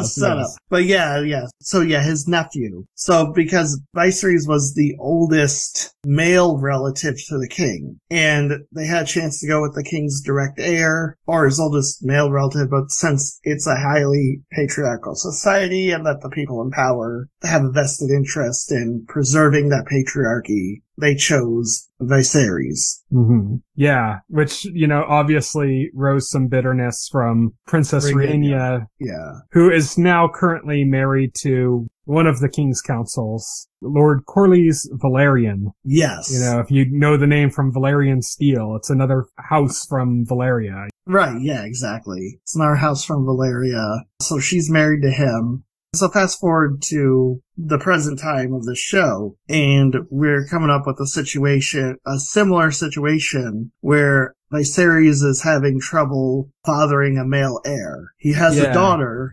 setup. Yes. But yeah. So yeah, his nephew. So because Viserys was the oldest male relative to the king, and they had a chance to go with the king's direct heir, or his oldest male relative, but since it's a highly patriarchal society and that the people in power have a vested interest in preserving that patriarchy, they chose Viserys. Mm-hmm. Yeah, which, obviously rose some bitterness from Princess Rhaenyra. Yeah. Who is now currently married to one of the king's councils, Lord Corlys Velaryon. Yes. If you know the name from Valyrian Steel, it's another house from Valyria. Right, yeah, exactly. It's another house from Valyria. So she's married to him. So fast forward to the present time of the show, and we're coming up with a similar situation where Viserys is having trouble fathering a male heir. He has a daughter,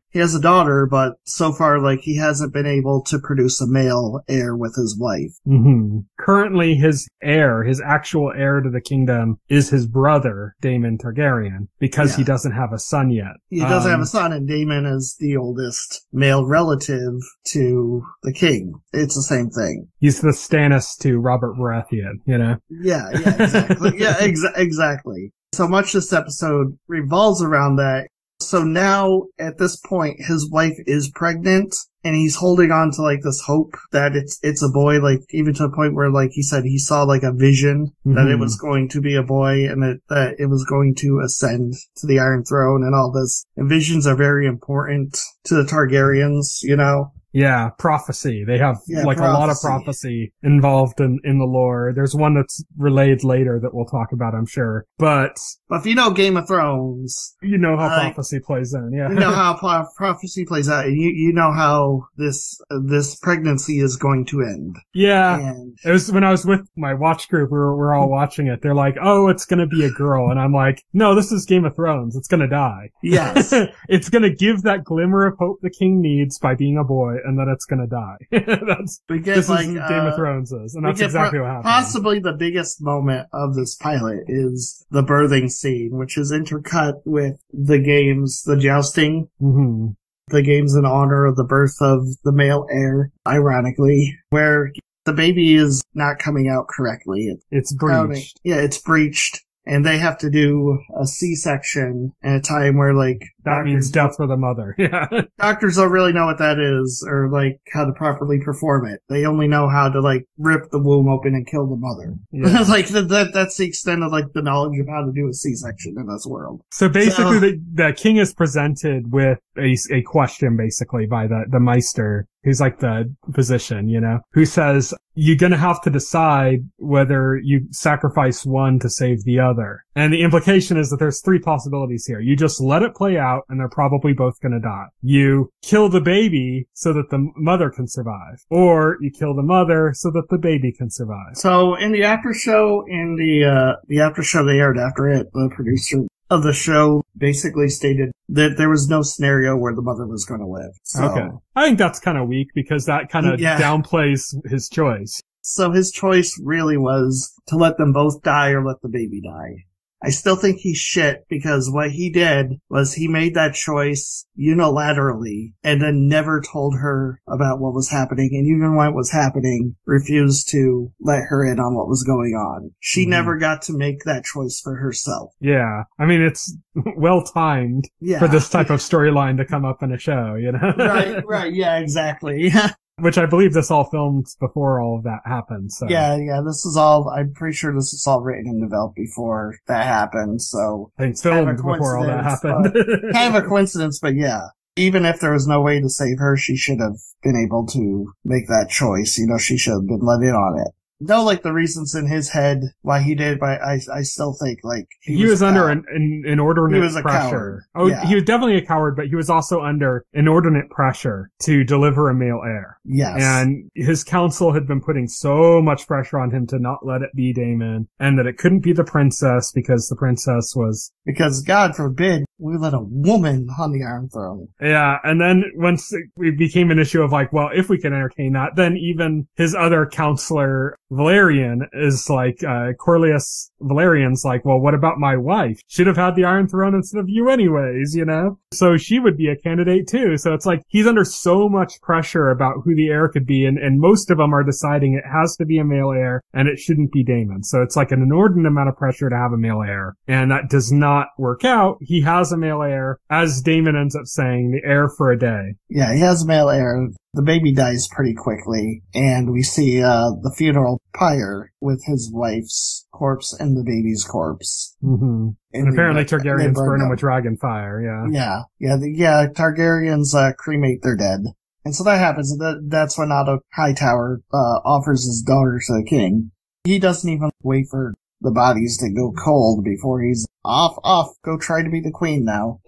but so far, he hasn't been able to produce a male heir with his wife. Mm-hmm. Currently, his actual heir to the kingdom is his brother, Daemon Targaryen, because he doesn't have a son yet. He doesn't have a son, and Daemon is the oldest male relative to the king. It's the same thing. He's the Stannis to Robert Baratheon, Yeah, exactly. Exactly. So much this episode revolves around that. So now, at this point, his wife is pregnant, and he's holding on to, this hope that it's a boy, even to the point where, he said he saw, a vision that it was going to be a boy, and that it was going to ascend to the Iron Throne and all this. And visions are very important to the Targaryens, Yeah, prophecy. They have a lot of prophecy involved in the lore. There's one that's relayed later that we'll talk about, I'm sure. But if you know Game of Thrones, you know how prophecy plays in. Yeah, you know how prophecy plays out, and you know how this pregnancy is going to end. Yeah, and it was when I was with my watch group. We're all watching it. They're like, "Oh, it's gonna be a girl," and I'm like, "No, this is Game of Thrones. It's gonna die." Yes, it's gonna give that glimmer of hope the king needs by being a boy. And then it's gonna die. This is Game of Thrones is, and that's exactly what happened. Possibly the biggest moment of this pilot is the birthing scene, which is intercut with the games, the jousting. Mm-hmm. The games in honor of the birth of the male heir, ironically, where the baby is not coming out correctly. It's breached. It's breached. And they have to do a C-section at a time where, that means death for the mother. Yeah. Doctors don't really know what that is, or, how to properly perform it. They only know how to, rip the womb open and kill the mother. Yeah. That's the extent of, the knowledge of how to do a C-section in this world. So basically, the king is presented with a question, basically, by the Meister, who's the physician, who says, you're gonna have to decide whether you sacrifice one to save the other. And the implication is that there's three possibilities here. You just let it play out, and they're probably both gonna die. You kill the baby so that the mother can survive. Or you kill the mother so that the baby can survive. So in the after show, the after show they aired after it, the producer of the show basically stated that there was no scenario where the mother was going to live. So, okay. I think that's kind of weak because that kind of downplays his choice. So his choice really was to let them both die or let the baby die. I still think he's shit because what he did was he made that choice unilaterally and then never told her about what was happening, and even when it was happening, refused to let her in on what was going on. She never got to make that choice for herself. Yeah. I mean, it's well timed for this type of storyline to come up in a show, Right, yeah, exactly. Which I believe this all filmed before all of that happened, so. Yeah, I'm pretty sure this is all written and developed before that happened, so. It's filmed before all that happened. Kind of a coincidence, but yeah. Even if there was no way to save her, she should have been able to make that choice. She should have been let in on it. No, the reasons in his head why he did, but I still think, he was under an inordinate pressure. Coward. Oh, yeah. He was definitely a coward, but he was also under inordinate pressure to deliver a male heir. Yes. And his council had been putting so much pressure on him to not let it be Daemon, and that it couldn't be the princess because the princess was... Because, God forbid, we let a woman on the Iron Throne. Yeah, and then once it became an issue of if we can entertain that, then even his other counselor, Valerian, is Corlius Valerian's well, what about my wife? Should have had the Iron Throne instead of you anyways, So she would be a candidate too. So it's he's under so much pressure about who the heir could be, and most of them are deciding it has to be a male heir, and it shouldn't be Daemon. So it's an inordinate amount of pressure to have a male heir, and that does not work out. He has a male heir, as Daemon ends up saying, the heir for a day. Yeah, he has a male heir. The baby dies pretty quickly, and we see the funeral pyre with his wife's corpse and the baby's corpse. Mm-hmm. And apparently Targaryens burn them with dragon fire, yeah. Yeah, Targaryens cremate their dead. And so that happens, and that's when Otto Hightower offers his daughter to the king. He doesn't even wait for the bodies to go cold before he's off, go try to be the queen now.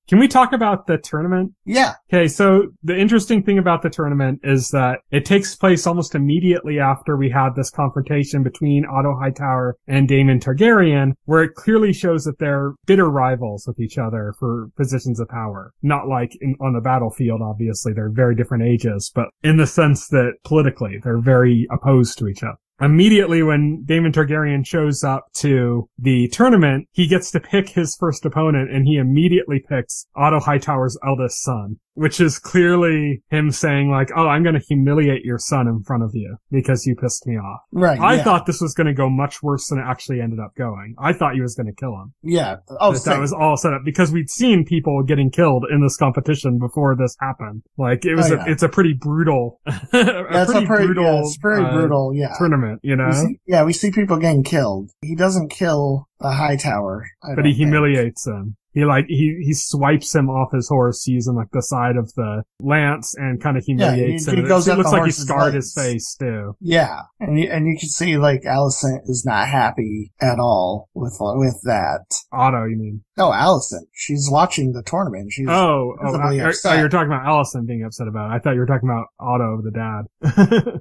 Can we talk about the tournament? Yeah. Okay, so the interesting thing about the tournament is that it takes place almost immediately after we had this confrontation between Otto Hightower and Daemon Targaryen, where it clearly shows that they're bitter rivals with each other for positions of power. Not like on the battlefield, obviously, they're very different ages, but in the sense that politically, they're very opposed to each other. Immediately when Daemon Targaryen shows up to the tournament, he gets to pick his first opponent, and he immediately picks Otto Hightower's eldest son, which is clearly him saying like, oh, I'm going to humiliate your son in front of you because you pissed me off. Right. I thought this was going to go much worse than it actually ended up going. I thought he was going to kill him. Yeah. Oh, that was all set up because we'd seen people getting killed in this competition before this happened. Like it was, it's a pretty brutal, brutal tournament, you know? We see people getting killed. He doesn't kill the Hightower, but he humiliates him. He swipes him off his horse using like the side of the lance and kind of humiliates him. It looks like he scarred his face too. Yeah. And you can see like Alicent is not happy at all with that. Otto, you mean? No, Alicent. She's watching the tournament. She's upset. You're talking about Alicent being upset about it. I thought you were talking about Otto, the dad.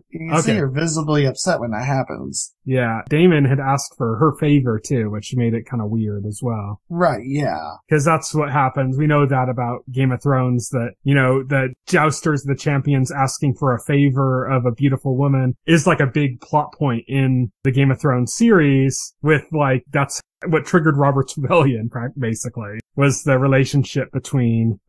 You can see her visibly upset when that happens. Yeah. Daemon had asked for her favor too, which made it kind of weird as well. Right, yeah. Because that's what happens. We know that about Game of Thrones, that, you know, the jousters, the champions asking for a favor of a beautiful woman is like a big plot point in the Game of Thrones series with like, that's what triggered Robert's Rebellion, basically, was the relationship between,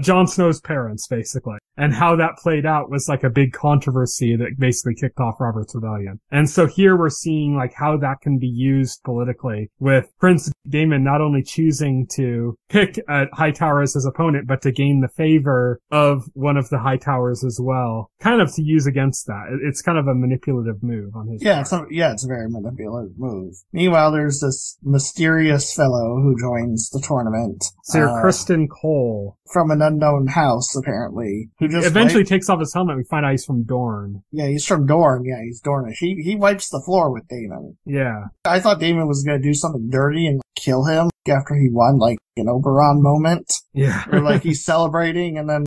Jon Snow's parents, basically. And how that played out was like a big controversy that basically kicked off Robert's Rebellion. And so here we're seeing like how that can be used politically with Prince Daemon not only choosing to pick a Hightower as his opponent, but to gain the favor of one of the Hightowers as well. Kind of to use against that. It's kind of a manipulative move on his part. It's a very manipulative move. Meanwhile, there's this mysterious fellow who joins the tournament. Sir Kristen Cole. From an unknown house, apparently. Who just eventually takes off his helmet. We find out he's from Dorne. Yeah, he's from Dorne. Yeah, he's Dornish. He wipes the floor with Daemon. Yeah. I thought Daemon was going to do something dirty and kill him after he won, like an Oberon moment. Yeah. Or like he's celebrating and then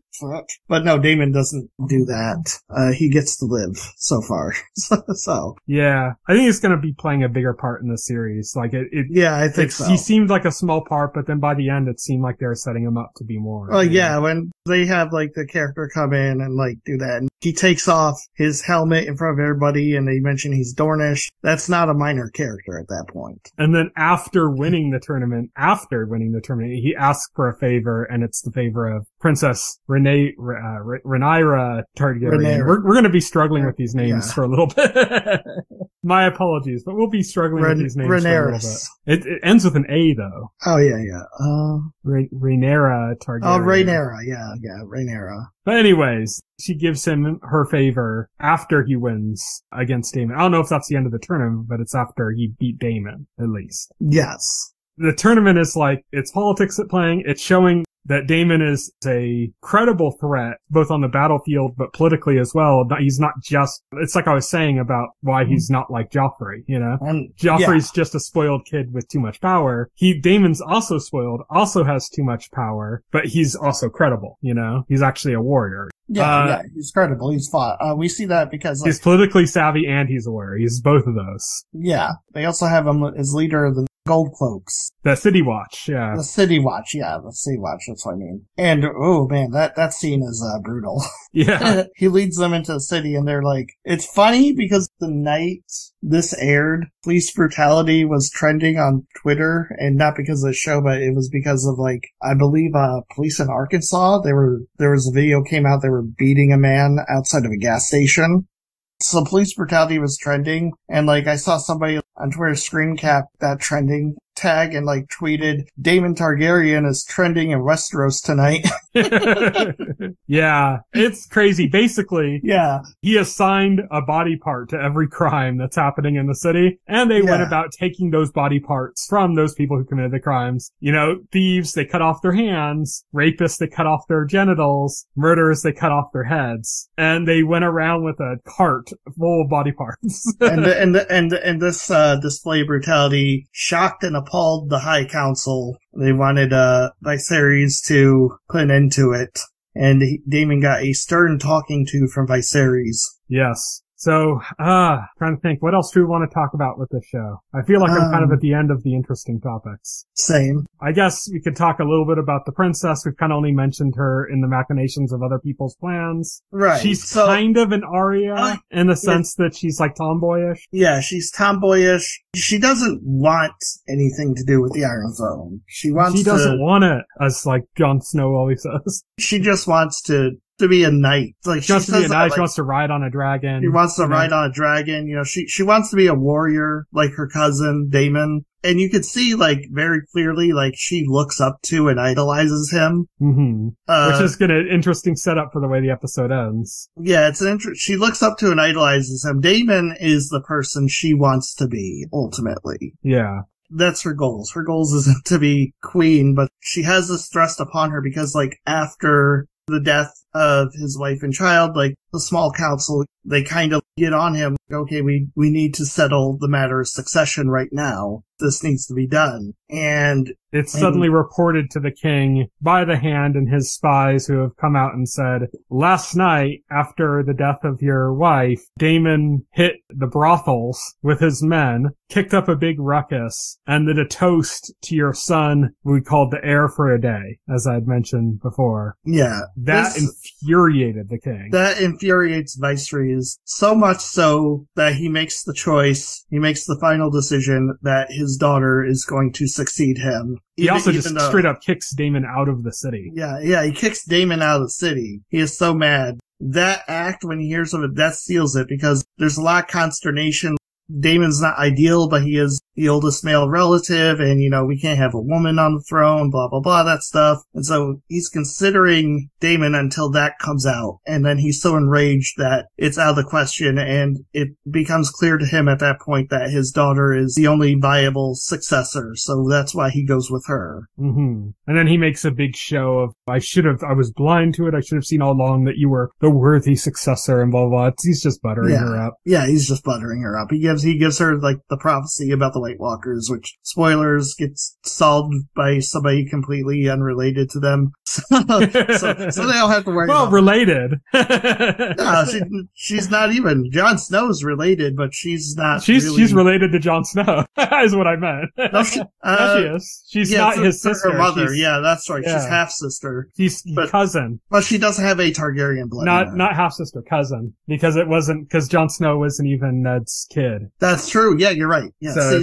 but no, Daemon doesn't do that. He gets to live so far. So. Yeah. I think he's going to be playing a bigger part in the series. Like yeah, I think so. He seemed like a small part, but then by the end it seemed like they were setting him up to be more. Well, yeah, when they have like the character come in and like do that, and he takes off his helmet in front of everybody and they mention he's Dornish. That's not a minor character at that point. And then after winning the tournament, he asks for a favor, and it's the favor of Princess Rhaenyra Targaryen. We're going to be struggling with these names for a little bit. My apologies, but we'll be struggling with these names for a little bit. It ends with an A, though. Oh, yeah. Rhaenyra Targaryen. Oh, Rhaenyra, yeah, Rhaenyra. But anyways, she gives him her favor after he wins against Daemon. I don't know if that's the end of the tournament, but it's after he beat Daemon, at least. Yes. The tournament is like, it's politics at playing. It's showing that Daemon is a credible threat, both on the battlefield, but politically as well. He's not just, it's like I was saying about why he's not like Joffrey, you know? Joffrey's just a spoiled kid with too much power. Daemon's also spoiled, also has too much power, but he's also credible, you know? He's actually a warrior. Yeah, he's credible. He's fought. We see that because he's politically savvy and he's a warrior. He's both of those. Yeah. They also have him as leader of the Gold Cloaks. The City Watch, yeah. The City Watch, that's what I mean. And, oh man, that scene is, brutal. Yeah. He leads them into the city and they're like, it's funny because the night this aired, police brutality was trending on Twitter, and not because of the show, but it was because of like, I believe, police in Arkansas. There was a video came out, they were beating a man outside of a gas station. So police brutality was trending, and like I saw somebody on Twitter screen cap that trending tag and like tweeted, Daemon Targaryen is trending in Westeros tonight. Yeah, it's crazy. Basically, yeah, he assigned a body part to every crime that's happening in the city, and they went about taking those body parts from those people who committed the crimes. You know, thieves, they cut off their hands. Rapists, they cut off their genitals. Murderers, they cut off their heads. And they went around with a cart full of body parts. and this display brutality shocked and appalled the High Council. They wanted Viserys to put an end to it. And Daemon got a stern talking to from Viserys. Yes. So, trying to think, what else do we want to talk about with this show? I feel like I'm kind of at the end of the interesting topics. Same. I guess we could talk a little bit about the princess. We've kind of only mentioned her in the machinations of other people's plans. Right. She's kind of an Arya in the sense that she's like tomboyish. Yeah, she's tomboyish. She doesn't want anything to do with the Iron Throne. She doesn't want it, as like Jon Snow always says. She just wants to be a knight. Like, she wants to be a knight. She wants to ride on a dragon. She wants to ride on a dragon. You know, she wants to be a warrior like her cousin, Daemon. And you could see, like, very clearly, like, she looks up to and idolizes him. Mm-hmm. Which is an interesting setup for the way the episode ends. Yeah, she looks up to and idolizes him. Daemon is the person she wants to be, ultimately. Yeah. That's her goals. Her goals isn't to be queen, but she has this thrust upon her because, like, after the death of his wife and child, like, the small council, they kind of get on him. Okay, we need to settle the matter of succession right now. This needs to be done. And it's suddenly reported to the king by the Hand and his spies who have come out and said, last night, after the death of your wife, Daemon hit the brothels with his men, kicked up a big ruckus, and did a toast to your son we called the heir for a day, as I had mentioned before. Yeah. That infuriated the king. That infuriates Viserys so much so that he makes the choice, he makes the final decision that his daughter is going to succeed him. He also just straight up kicks Daemon out of the city. Yeah, he kicks Daemon out of the city. He is so mad. That act, when he hears of it, that seals it because there's a lot of consternation. Daemon's not ideal, but he is the oldest male relative, and, you know, we can't have a woman on the throne, blah, blah, blah, that stuff. And so he's considering Daemon until that comes out, and then he's so enraged that it's out of the question, and it becomes clear to him at that point that his daughter is the only viable successor, so that's why he goes with her. Mm-hmm. And then he makes a big show of, I was blind to it, I should have seen all along that you were the worthy successor, and blah, blah, blah. He's just buttering her up. Yeah, he's just buttering her up. He gives her, like, the prophecy about the White Walkers, which, spoilers, gets solved by somebody completely unrelated to them. So they don't have to worry about related. No, she's not even. Jon Snow's related, but she's not She's related to Jon Snow, is what I meant. No, she is. She's not his sister. Her mother, that's right. Yeah. She's half-sister. She's cousin. But she doesn't have a Targaryen blood. Not half-sister, cousin. Because Jon Snow wasn't even Ned's kid. That's true. Yeah, you're right. Yeah, so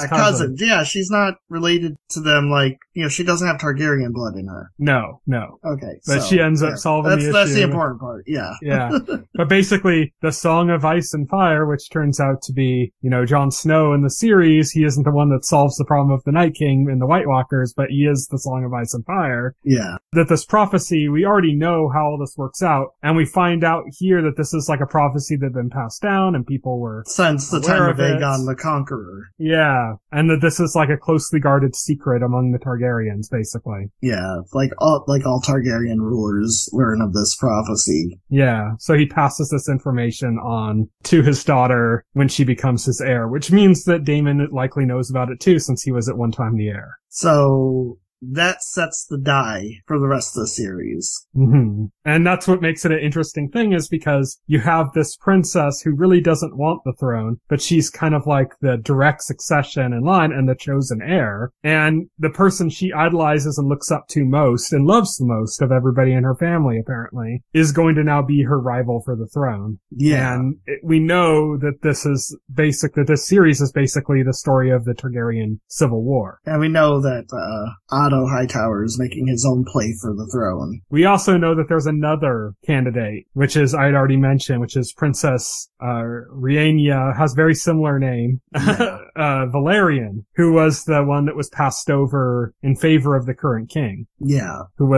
cousin. Yeah, she's not related to them. Like, you know, she doesn't have Targaryen blood in her. No. Okay, but she ends up solving the issue. That's the important part. Yeah. Yeah. But basically, the Song of Ice and Fire, which turns out to be, you know, Jon Snow in the series, he isn't the one that solves the problem of the Night King and the White Walkers, but he is the Song of Ice and Fire. Yeah. That this prophecy, we already know how all this works out, and we find out here that this is like a prophecy that had been passed down, and people were since the time of Aegon the Conqueror. Yeah. And that this is like a closely guarded secret among the Targaryens, basically. Yeah. Like all Targaryen rulers learn of this prophecy. Yeah. So he passes this information on to his daughter when she becomes his heir, which means that Daemon likely knows about it too, since he was at one time the heir. So that sets the die for the rest of the series. Mm-hmm. And that's what makes it an interesting thing, is because you have this princess who really doesn't want the throne, but she's kind of like the direct succession in line and the chosen heir. And the person she idolizes and looks up to most and loves the most of everybody in her family, apparently, is going to now be her rival for the throne. Yeah. And we know that this series is basically the story of the Targaryen Civil War. And we know that, Otto Hightower is making his own play for the throne. We also know that there's another candidate, which is, I'd already mentioned, which is Princess Rhaenyra, has very similar name, Valerian, who was the one that was passed over in favor of the current king. Yeah. Who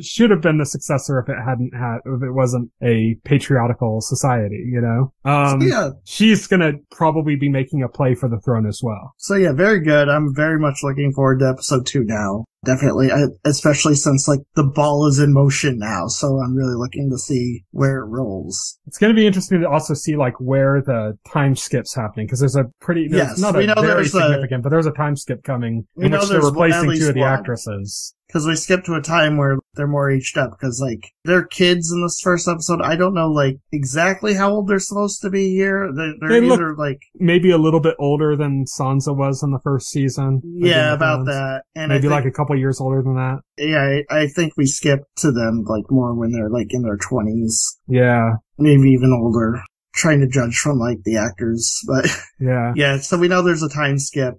should have been the successor if it wasn't a patriarchal society, you know? Yeah. She's gonna probably be making a play for the throne as well. So yeah, very good. I'm very much looking forward to episode 2 now. Definitely, especially since like the ball is in motion now, so I'm really looking to see where it rolls. It's going to be interesting to also see like where the time skip's happening, because there's not a very significant, but there's a time skip coming in which they're replacing two of the actresses. Because we skipped to a time where they're more aged up, because like they're kids in this first episode. I don't know like exactly how old they're supposed to be here. They're either like maybe a little bit older than Sansa was in the first season. Yeah, about that. And maybe like a couple years older than that. Yeah, I think we skipped to them like more when they're like in their 20s. Yeah. Maybe even older. Trying to judge from like the actors, but yeah. So we know there's a time skip.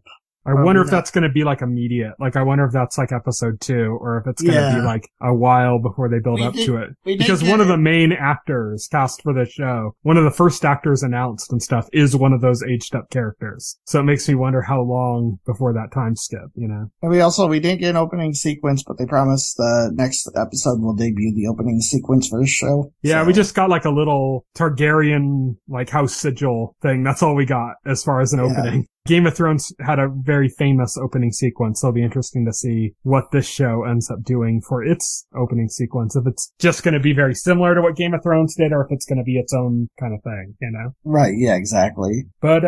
I wonder if that's going to be like immediate. Like, I wonder if that's like episode 2, or if it's going to be like a while before they build up to it. Because one of the main actors cast for the show, one of the first actors announced and stuff, is one of those aged up characters. So it makes me wonder how long before that time skip, you know? And we didn't get an opening sequence, but they promised the next episode will debut the opening sequence for the show. Yeah, we just got like a little Targaryen, like house sigil thing. That's all we got as far as an opening. Game of Thrones had a very famous opening sequence, so it'll be interesting to see what this show ends up doing for its opening sequence. If it's just going to be very similar to what Game of Thrones did, or if it's going to be its own kind of thing, you know? Right, yeah, exactly. But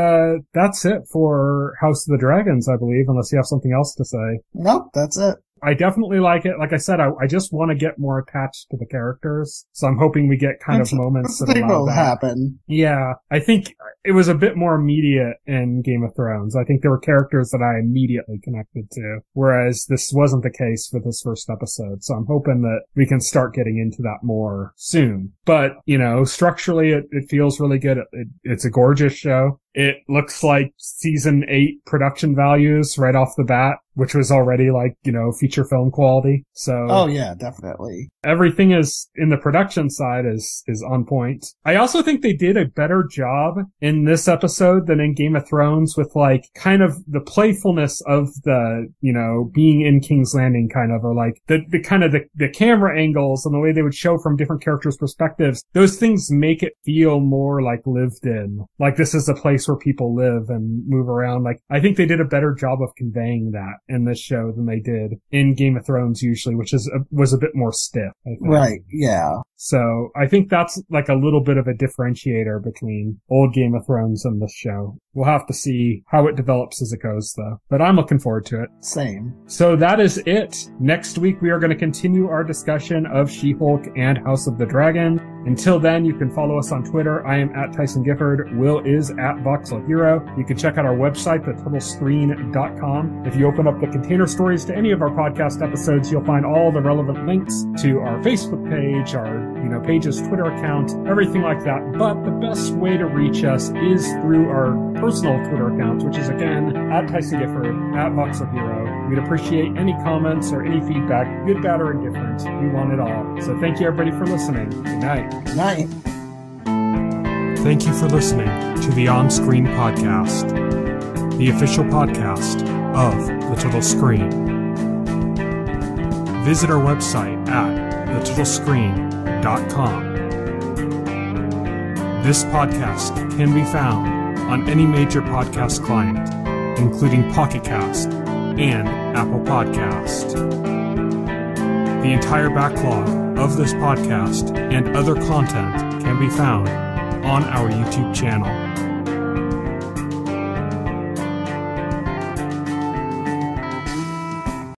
that's it for House of the Dragons, I believe, unless you have something else to say. Nope, that's it. I definitely like it. Like I said, I just want to get more attached to the characters. So I'm hoping we get kind of moments that allow that. Happen. Yeah. I think it was a bit more immediate in Game of Thrones. I think there were characters that I immediately connected to, whereas this wasn't the case for this first episode. So I'm hoping that we can start getting into that more soon. But, you know, structurally it feels really good. It's a gorgeous show. It looks like season 8 production values right off the bat, which was already like, you know, feature film quality. So. Oh yeah, definitely. Everything is in the production side is on point. I also think they did a better job in this episode than in Game of Thrones with like kind of the playfulness of the, you know, being in King's Landing kind of, or like the kind of the camera angles and the way they would show from different characters' perspectives. Those things make it feel more like lived in. Like this is a place where people live and move around. Like, I think they did a better job of conveying that in this show than they did in Game of Thrones usually, which was a bit more stiff, I think. Right, yeah. So I think that's like a little bit of a differentiator between old Game of Thrones and this show. We'll have to see how it develops as it goes, though. But I'm looking forward to it. Same. So that is it. Next week, we are going to continue our discussion of She-Hulk and House of the Dragon. Until then, you can follow us on Twitter. I am at Tyson Gifford. Will is at Voxel Hero. You can check out our website, thetotallscreen.com. If you open up the container stories to any of our podcast episodes, you'll find all the relevant links to our Facebook page, our page's Twitter account, everything like that. But the best way to reach us is through our personal Twitter accounts, which is again at Tyson Gifford, at Voxel Hero. We'd appreciate any comments or any feedback, good, bad, or indifferent. We want it all. So thank you everybody for listening. Good night. Good night. Thank you for listening to the OnScreen podcast, the official podcast of The Total Screen. Visit our website at thetotalscreen.com. This podcast can be found on any major podcast client, including Pocket Cast and Apple Podcast. The entire backlog of this podcast and other content can be found on our YouTube channel.